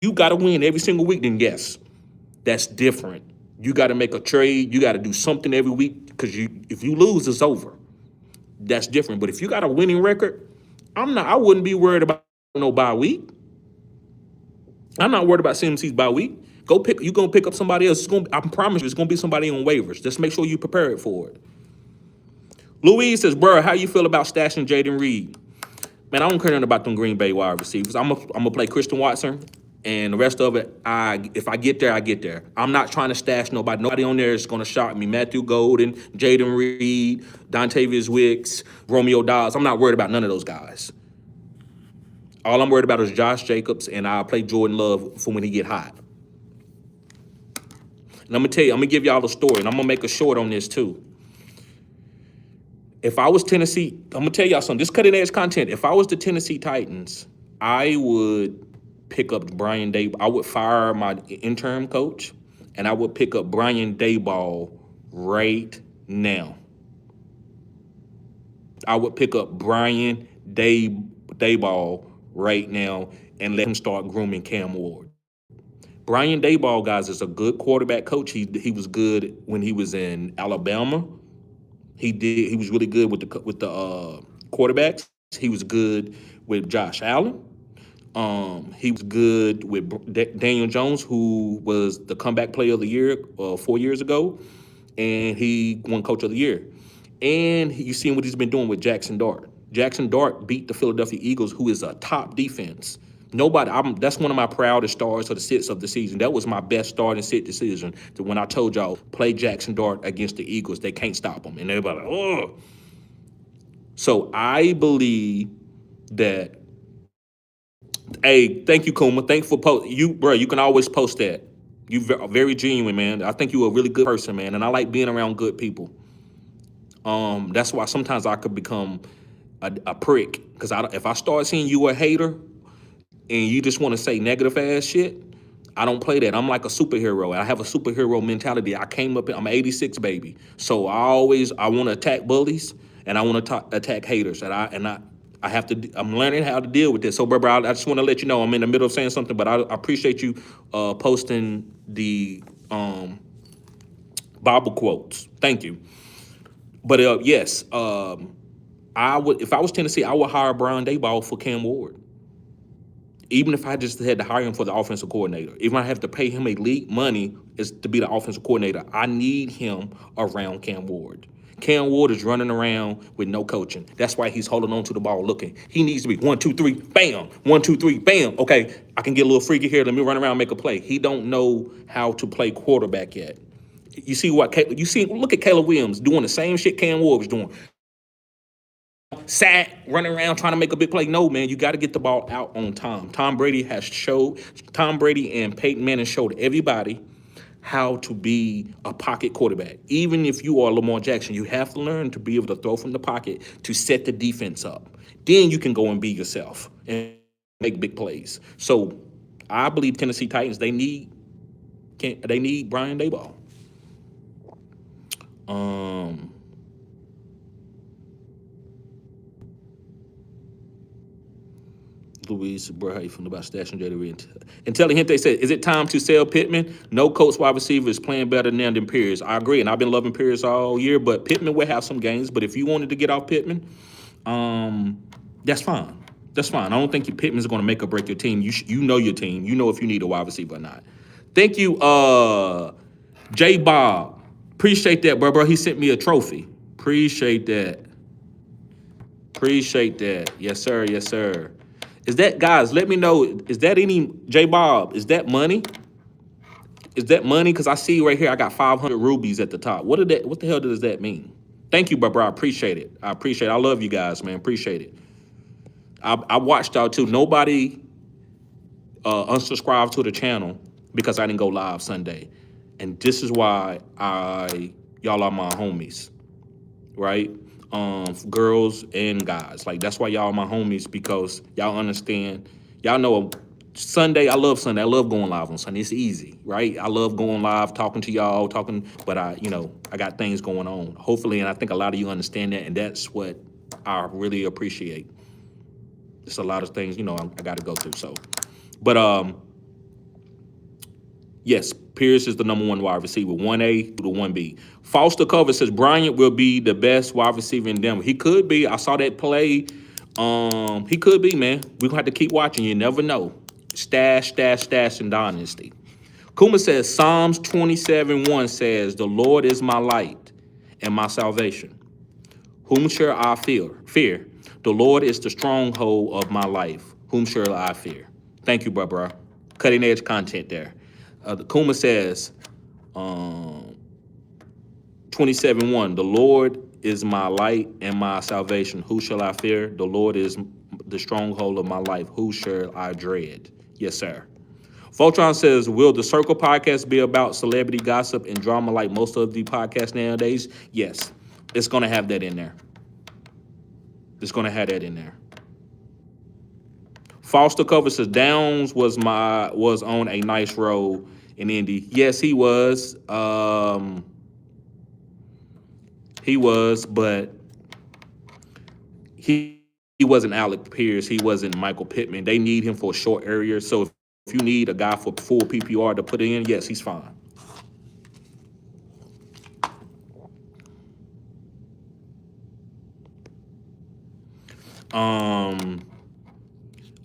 you got to win every single week, then yes, that's different. You got to make a trade. You got to do something every week because if you lose, it's over. That's different. But if you got a winning record, I wouldn't be worried about no bye week. I'm not worried about CMC's bye week. You're gonna pick up somebody else. I promise you, it's gonna be somebody on waivers. Just make sure you prepare for it. Louise says, bro, how you feel about stashing Jaden Reed? Man, I don't care nothing about them Green Bay wide receivers. I'm gonna play Christian Watson, and the rest of it, if I get there, I get there. I'm not trying to stash nobody. Nobody on there is gonna shock me. Matthew Golden, Jaden Reed, Dontavius Wicks, Romeo Dobbs. I'm not worried about none of those guys. All I'm worried about is Josh Jacobs, and I'll play Jordan Love for when he get hot. And I'm gonna tell you, I'm gonna give y'all a story, and I'm gonna make a short on this too. If I was Tennessee, I'm gonna tell y'all something. This cutting edge content. If I was the Tennessee Titans, I would pick up Brian Daboll. I would fire my interim coach, and I would pick up Brian Daboll right now. I would pick up Brian Daboll right now and let him start grooming Cam Ward. Brian Daboll, guys, is a good quarterback coach. He was good when he was in Alabama. He was really good with the quarterbacks. He was good with Josh Allen. He was good with Daniel Jones, who was the comeback player of the year 4 years ago, and he won coach of the year. And you seen what he's been doing with Jackson Dart. Jackson Dart beat the Philadelphia Eagles, who is a top defense. That's one of my proudest starts of the sits of the season. That was my best start and sit decision to when I told y'all, play Jackson Dart against the Eagles. They can't stop him. And everybody like, oh. So I believe that, hey, thank you, Kuma. Thank you for post. You can always post that. You very genuine, man. I think you're a really good person, man. And I like being around good people. That's why sometimes I could become a prick. Because if I start seeing you a hater, and you just want to say negative ass shit, I don't play that. I'm like a superhero. I have a superhero mentality. I'm 86 baby. So I want to attack bullies, and I want to attack haters. And I have to. I'm learning how to deal with this. So, brother, I just want to let you know I'm in the middle of saying something, but I appreciate you posting the Bible quotes. Thank you. But yes, I would. If I was Tennessee, I would hire Brian Daboll for Cam Ward. Even if I just had to hire him for the offensive coordinator, even if I have to pay him elite money to be the offensive coordinator, I need him around Cam Ward. Cam Ward is running around with no coaching. That's why he's holding on to the ball looking. He needs to be 1, 2, 3, bam. 1, 2, 3, bam. Okay, I can get a little freaky here. Let me run around and make a play. He don't know how to play quarterback yet. Look at Caleb Williams doing the same shit Cam Ward was doing. sat, running around trying to make a big play. No, man, you got to get the ball out on time. Tom Brady and Peyton Manning showed everybody how to be a pocket quarterback. Even if you are Lamar Jackson, you have to learn to be able to throw from the pocket to set the defense up. Then you can go and be yourself and make big plays. So I believe Tennessee Titans, they need Brian Daboll. Luis Bray from the Station J. Intelligente said, is it time to sell Pittman? No Colts wide receiver is playing better now than Pierce. I agree, and I've been loving Pierce all year, but Pittman will have some games. But if you wanted to get off Pittman, that's fine. That's fine. I don't think Pittman's going to make or break your team. You know your team. You know if you need a wide receiver or not. Thank you, J. Bob. Appreciate that, bro. He sent me a trophy. Appreciate that. Yes, sir. Yes, sir. Is that, guys, let me know, is that any, J. Bob, is that money? Is that money? Because I see right here, I got 500 rubies at the top. What the hell does that mean? Thank you, bro. I appreciate it. I love you guys, man. Appreciate it. I watched y'all too. Nobody unsubscribed to the channel because I didn't go live Sunday. And this is why y'all are my homies, right? Girls and guys. Like, that's why y'all are my homies, because y'all understand. Y'all know Sunday, I love Sunday. I love going live on Sunday. It's easy, right? I love going live, talking to y'all, but I got things going on. Hopefully, and I think a lot of you understand that, and that's what I really appreciate. There's a lot of things, I got to go through. So, but yes, Pierce is the number one wide receiver, 1A to 1B. Foster Cover says Bryant will be the best wide receiver in Denver. He could be. I saw that play. He could be, man. We're going to have to keep watching. You never know. Stash in Dynasty. Kuma says Psalms 27:1 says, the Lord is my light and my salvation. Whom shall I fear? The Lord is the stronghold of my life. Whom shall I fear? Thank you, bro. Cutting edge content there. The Kuma says, 27:1, the Lord is my light and my salvation. Who shall I fear? The Lord is the stronghold of my life. Who shall I dread? Yes, sir. Voltron says, will the Circle podcast be about celebrity gossip and drama like most of the podcasts nowadays? Yes, it's going to have that in there. Foster Cover says Downs was on a nice roll in Indy. Yes, he was. But he wasn't Alec Pierce. He wasn't Michael Pittman. They need him for a short area. So if you need a guy for full PPR to put in, yes, he's fine.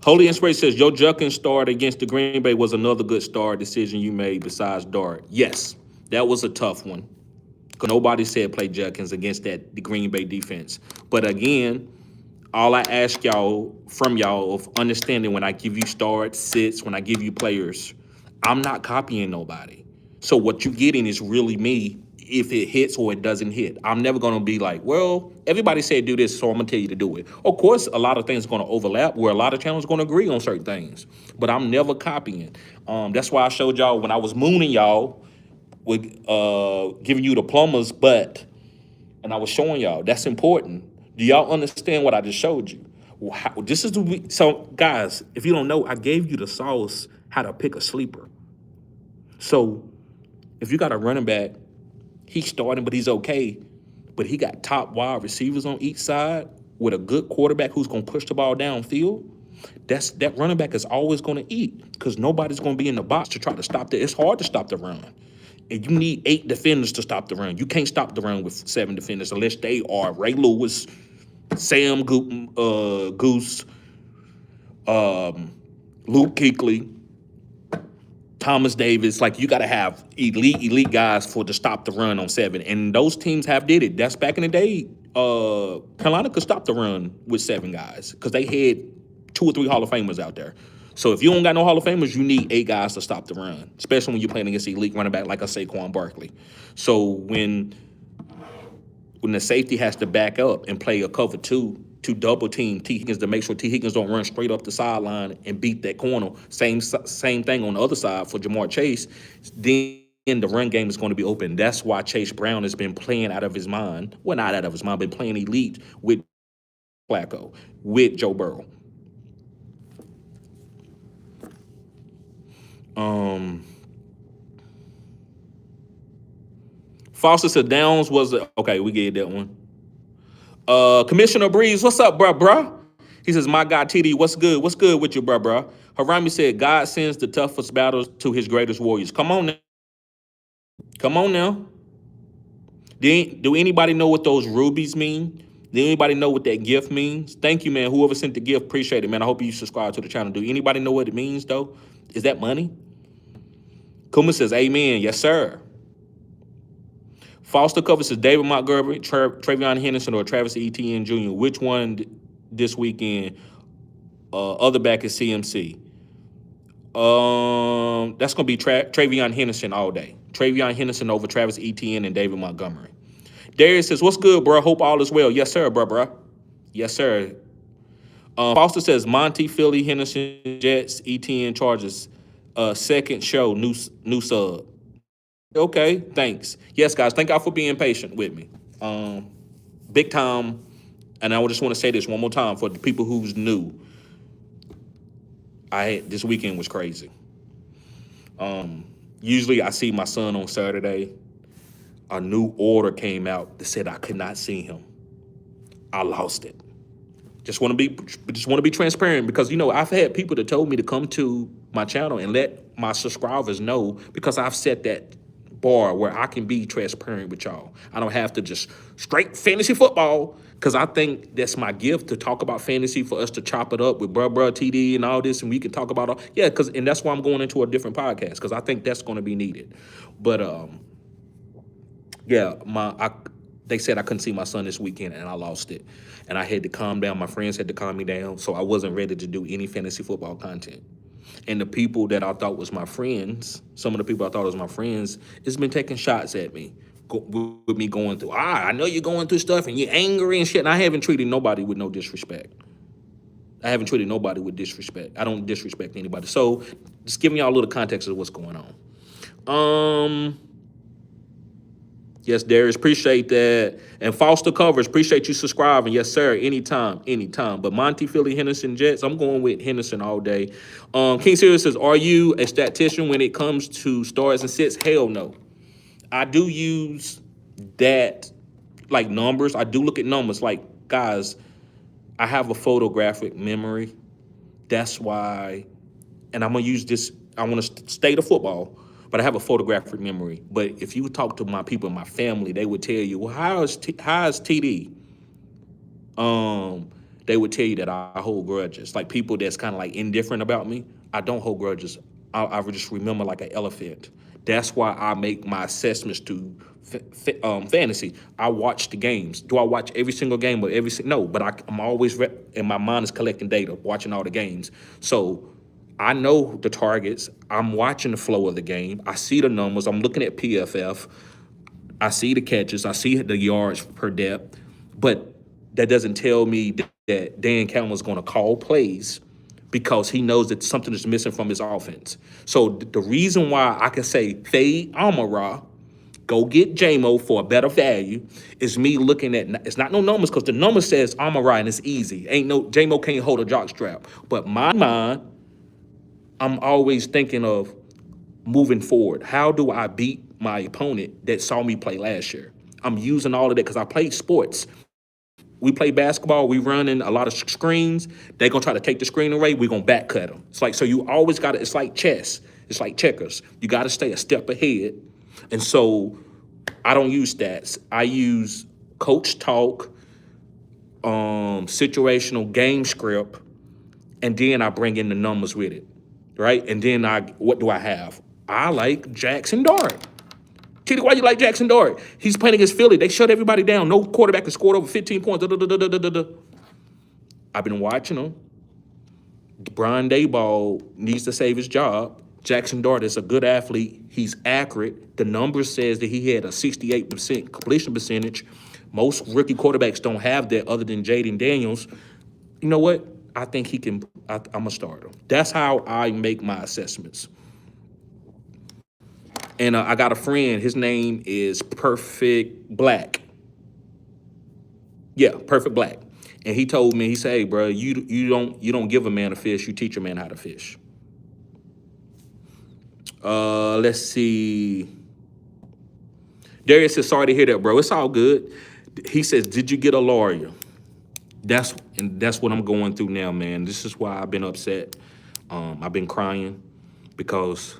Holy Inspiration says, Joe Junkins start against the Green Bay was another good start decision you made besides Dart. Yes, that was a tough one. Because nobody said play Junkins against the Green Bay defense. But again, all I ask from y'all of understanding when I give you starts, sits, when I give you players, I'm not copying nobody. So what you're getting is really me if it hits or it doesn't hit. I'm never going to be like, well, everybody said do this, so I'm going to tell you to do it. Of course, a lot of things are going to overlap where a lot of channels are going to agree on certain things. But I'm never copying. That's why I showed y'all when I was mooning y'all with giving you the plumber's butt, and I was showing y'all. That's important. Do y'all understand what I just showed you? So, guys, if you don't know, I gave you the sauce how to pick a sleeper. So, if you got a running back, he's starting, but he's okay, but he got top wide receivers on each side with a good quarterback who's going to push the ball downfield, that running back is always going to eat because nobody's going to be in the box to try to stop that. It's hard to stop the run. And you need 8 defenders to stop the run. You can't stop the run with 7 defenders unless they are Ray Lewis, Sam Goose, Luke Kuechly, Thomas Davis. Like, you got to have elite guys to stop the run on 7. And those teams have did it. That's back in the day. Carolina could stop the run with 7 guys because they had 2 or 3 Hall of Famers out there. So if you don't got no Hall of Famers, you need 8 guys to stop the run, especially when you're playing against elite running back like a Saquon Barkley. So when the safety has to back up and play a cover 2, to double team T. Higgins to make sure T. Higgins don't run straight up the sideline and beat that corner. Same thing on the other side for Jamar Chase. Then the run game is going to be open. That's why Chase Brown has been playing out of his mind. Well, not out of his mind, been playing elite with Flacco, with Joe Burrow. Foster said Downs was okay. We gave that one. Commissioner Breeze, what's up, bruh? He says, my guy TD, what's good? What's good with you, bruh? Harami said, God sends the toughest battles to his greatest warriors. Come on now. Come on now. Do anybody know what those rubies mean? Do anybody know what that gift means? Thank you, man. Whoever sent the gift, appreciate it, man. I hope you subscribe to the channel. Do anybody know what it means, though? Is that money? Kuma says, amen. Yes, sir. Foster Cover says, David Montgomery, Travion Henderson, or Travis Etienne Jr. Which one this weekend? Other back is CMC. That's going to be Travion Henderson all day. Travion Henderson over Travis Etienne and David Montgomery. Darius says, what's good, bro? Hope all is well. Yes, sir, bro. Yes, sir. Foster says, Monty, Philly, Henderson, Jets, Etienne, Chargers. Second show, new sub. Okay, thanks. Yes, guys, thank y'all for being patient with me. Big time, and I just want to say this one more time for the people who's new. This weekend was crazy. Usually I see my son on Saturday. A new order came out that said I could not see him. I lost it. Just want to be transparent because I've had people that told me to come to my channel and let my subscribers know because I've set that bar where I can be transparent with y'all. I don't have to just straight fantasy football because I think that's my gift to talk about fantasy for us to chop it up with bruh TD and all this and we can talk about all and that's why I'm going into a different podcast because I think that's going to be needed. But they said I couldn't see my son this weekend and I lost it. And I had to calm down. My friends had to calm me down. So I wasn't ready to do any fantasy football content. And the people that I thought was my friends, some of the people I thought was my friends, it's been taking shots at me with me going through, I know you're going through stuff and you're angry and shit. And I haven't treated nobody with no disrespect. I haven't treated nobody with disrespect. I don't disrespect anybody. So just giving y'all a little context of what's going on. Yes, Darius, appreciate that. And Foster Covers, appreciate you subscribing. Yes, sir, anytime. But Monty, Philly, Henderson, Jets, I'm going with Henderson all day. King Sirius says, are you a statistician when it comes to stars and sits? Hell no. I do use that, like numbers. I do look at numbers. Like, guys, I have a photographic memory. That's why, and I'm going to use this, I want to stay to football. But I have a photographic memory. But if you talk to my people in my family, they would tell you, well, how is TD? They would tell you that I hold grudges. Like people that's kind of like indifferent about me, I don't hold grudges. I just remember like an elephant. That's why I make my assessments to fantasy. I watch the games. Do I watch every single game or no, but I'm always, and my mind is collecting data, watching all the games. So I know the targets. I'm watching the flow of the game. I see the numbers. I'm looking at PFF. I see the catches. I see the yards per depth. But that doesn't tell me that Dan Campbell's going to call plays because he knows that something is missing from his offense. So the reason why I can say fade Amon-Ra, go get J-Mo for a better value, is me looking at, it's not no numbers because the number says Amon-Ra and it's easy. Ain't no, J-Mo can't hold a jock strap. But my mind, I'm always thinking of moving forward. How do I beat my opponent that saw me play last year? I'm using all of that because I played sports. We play basketball. We run in a lot of screens. They're going to try to take the screen away. We're going to back cut them. It's like, so you always got to, it's like chess. It's like checkers. You got to stay a step ahead. And so I don't use stats. I use coach talk, situational game script, and then I bring in the numbers with it. Right? And then what do I have? I like Jackson Dart. TD, why you like Jackson Dart? He's playing against Philly. They shut everybody down. No quarterback has scored over 15 points. I've been watching him. Brian Daboll needs to save his job. Jackson Dart is a good athlete. He's accurate. The numbers says that he had a 68% completion percentage. Most rookie quarterbacks don't have that other than Jaden Daniels. You know what? I think he can. I'm a starter. That's how I make my assessments. And I got a friend. His name is Perfect Black. Yeah, Perfect Black. And he told me, he said, "Hey, bro, you don't give a man a fish. You teach a man how to fish." Let's see. Darius says, "Sorry to hear that, bro. It's all good." He says, "Did you get a lawyer?" That's what I'm going through now, man. This is why I've been upset. I've been crying because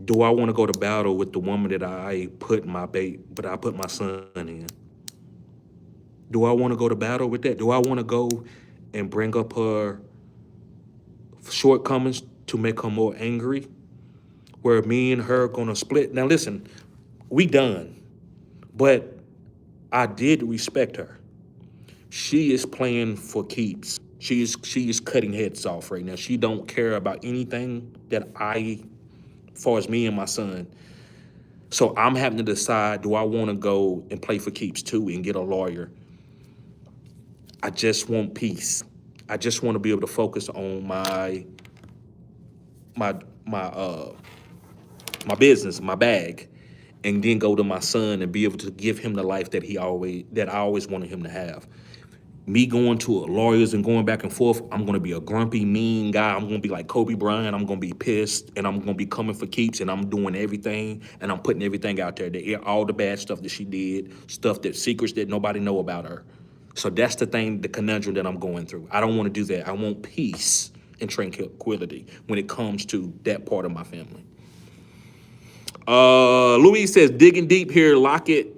do I want to go to battle with the woman that I put my son in? Do I want to go to battle with that? Do I want to go and bring up her shortcomings to make her more angry? Where me and her gonna split? Now listen, we done, but I did respect her. She is playing for keeps. She is cutting heads off right now. She don't care about anything that as far as me and my son. So I'm having to decide, do I want to go and play for keeps too and get a lawyer? I just want peace. I just want to be able to focus on my my uh my business, my bag, and then go to my son and be able to give him the life that I always wanted him to have. Me going to lawyers and going back and forth, I'm going to be a grumpy, mean guy. I'm going to be like Kobe Bryant. I'm going to be pissed, and I'm going to be coming for keeps, and I'm doing everything, and I'm putting everything out there. All the bad stuff that she did, secrets that nobody know about her. So that's the conundrum that I'm going through. I don't want to do that. I want peace and tranquility when it comes to that part of my family. Louis says, digging deep here, Lockett,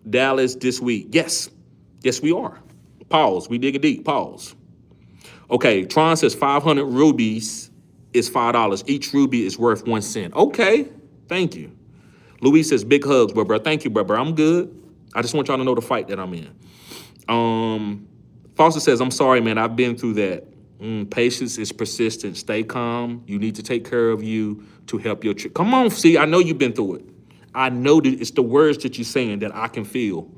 Dallas this week. Yes, we are. Pause. We digging deep. Pause. Okay, Tron says 500 rubies is $5. Each ruby is worth 1 cent. Okay, thank you. Louis says big hugs, bro. Thank you, bro. I'm good. I just want y'all to know the fight that I'm in. Foster says, I'm sorry, man. I've been through that. Patience is persistent. Stay calm. You need to take care of you to help your trip. Come on, see, I know you've been through it. I know that it's the words that you're saying that I can feel.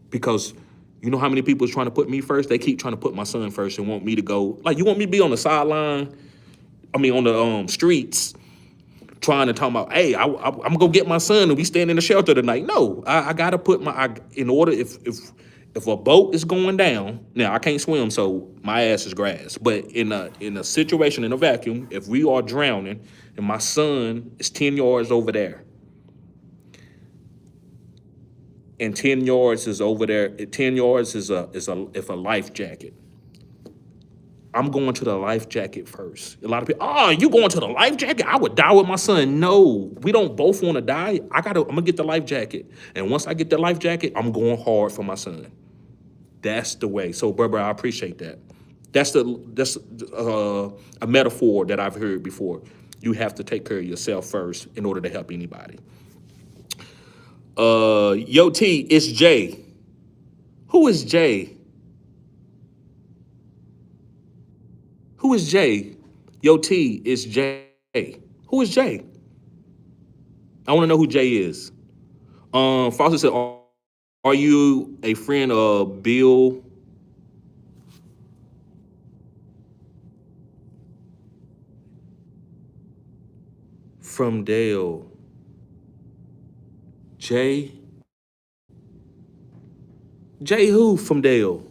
Because you know how many people is trying to put me first? They keep trying to put my son first and want me to go. Like, you want me to be on the sideline? On the streets, trying to talk about, hey, I'm going to go get my son and we stand in the shelter tonight. No, I got to put in order, if a boat is going down, now I can't swim, so my ass is grass. But in a situation, in a vacuum, if we are drowning and my son is 10 yards over there, and 10 yards is over there, 10 yards is a life jacket. I'm going to the life jacket first. A lot of people, you going to the life jacket? I would die with my son. No, we don't both want to die. I'm gonna get the life jacket. And once I get the life jacket, I'm going hard for my son. That's the way. So, brother, I appreciate that. That's a metaphor that I've heard before. You have to take care of yourself first in order to help anybody. Yo, T, it's Jay. Who is Jay? Who is Jay? Yo, T, it's Jay. Who is Jay? I want to know who Jay is. Foster said, are you a friend of Bill? From Dale. Jay? Jay who from Dale?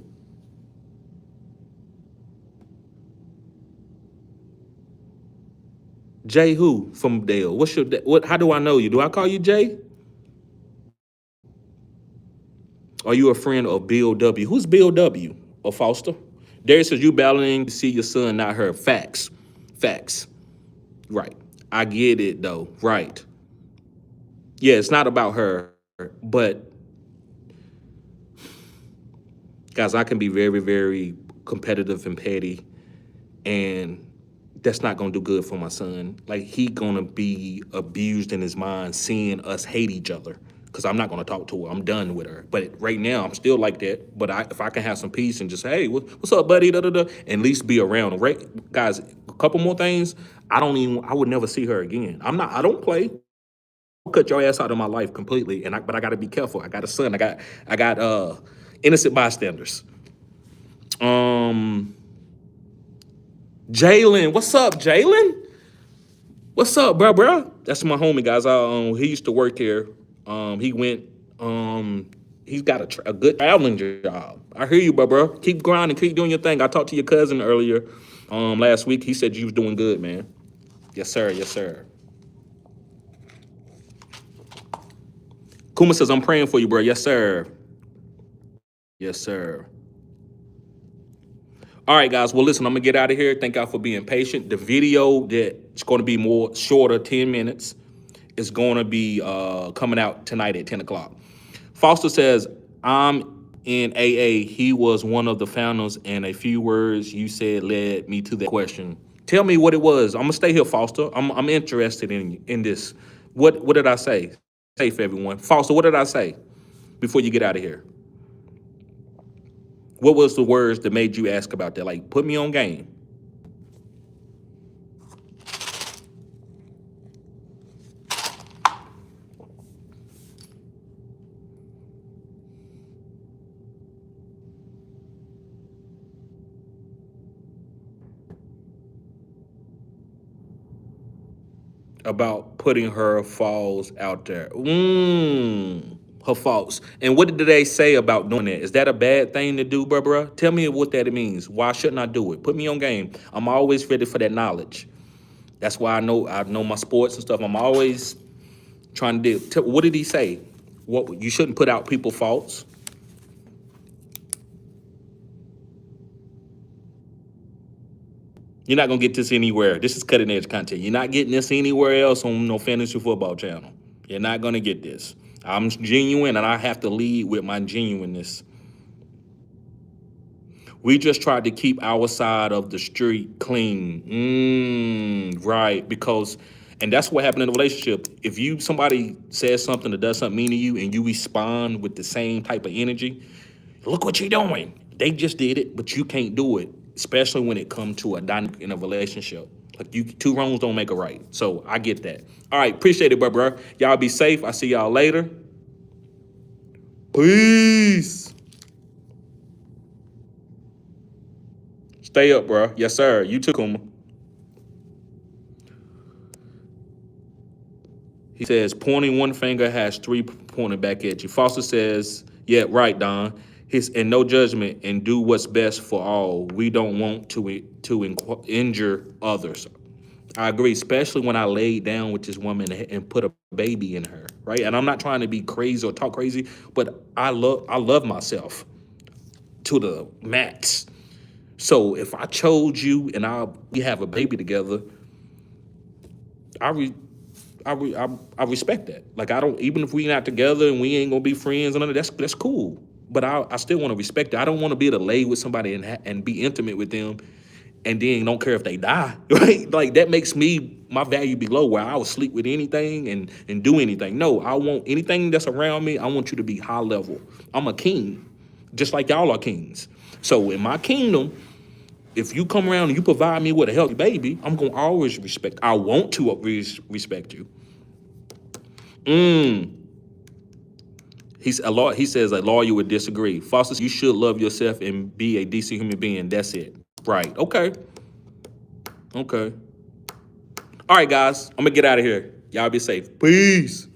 Jay who from Dale? How do I know you? Do I call you Jay? Are you a friend of Bill W? Who's Bill W? Or Foster? Darius says you battling to see your son, not her. Facts. Right. I get it though. Right. Yeah, it's not about her, but guys, I can be very, very competitive and petty, and that's not gonna do good for my son. Like, he gonna be abused in his mind seeing us hate each other, because I'm not gonna talk to her. I'm done with her. But right now, I'm still like that. But if I can have some peace and just say, hey, what's up, buddy? Da, da, da, and at least be around. Right, guys, a couple more things. I would never see her again. I don't play. cut your ass out of my life completely, but I got to be careful. I got a son. I got innocent bystanders. Jalen, what's up, Jalen? What's up, bro? That's my homie, guys. He used to work here. He went. He's got a good traveling job. I hear you, bro. Keep grinding, keep doing your thing. I talked to your cousin earlier, last week. He said you was doing good, man. Yes, sir. Yes, sir. Kuma says I'm praying for you, bro. Yes, sir. Yes, sir. All right, guys. Well, listen, I'm gonna get out of here. Thank y'all for being patient. The video that's going to be more shorter, 10 minutes, is going to be coming out tonight at 10 o'clock. Foster says, I'm in AA. He was one of the founders, and a few words you said led me to that question. Tell me what it was. I'm gonna stay here, Foster. I'm interested in this. What did I say? Safe, everyone. Foster, what did I say before you get out of here? What was the words that made you ask about that? Like, put me on game. About putting her faults out there. Her faults. And what did they say about doing that? Is that a bad thing to do, bruh? Tell me what that means. Why shouldn't I do it? Put me on game. I'm always ready for that knowledge. That's why I know my sports and stuff. I'm always trying to do. What did he say? What you shouldn't put out people's faults. You're not gonna get this anywhere. This is cutting edge content. You're not getting this anywhere else on no fantasy football channel. You're not gonna get this. I'm genuine, and I have to lead with my genuineness. We just tried to keep our side of the street clean. Right, and that's what happened in a relationship. If somebody says something or does something mean to you, and you respond with the same type of energy, look what you're doing. They just did it, but you can't do it, especially when it comes to a dynamic in a relationship. Like, two wrongs don't make a right. So I get that. All right, appreciate it, bro. Y'all be safe. I see y'all later. Peace. Stay up, bro. Yes, sir. You too, Kuma. He says, pointing one finger has three pointed back at you. Foster says, yeah, right, Don. And no judgment, and do what's best for all. We don't want to injure others. I agree, especially when I laid down with this woman and put a baby in her, right? And I'm not trying to be crazy or talk crazy, but I love myself to the max. So if I chose you and we have a baby together, I respect that. Like, I don't, even if we not together and we ain't gonna be friends and that's cool. But I still want to respect it. I don't want to be able to lay with somebody and be intimate with them, and then don't care if they die, right? Like, that makes my value be low, where I will sleep with anything and do anything. No, I want anything that's around me. I want you to be high level. I'm a king, just like y'all are kings. So in my kingdom, if you come around and you provide me with a healthy baby, I'm gonna always respect. I want to respect you. He says a lawyer would disagree. Foster, you should love yourself and be a decent human being. That's it. Right. Okay. All right, guys. I'm gonna get out of here. Y'all be safe. Peace.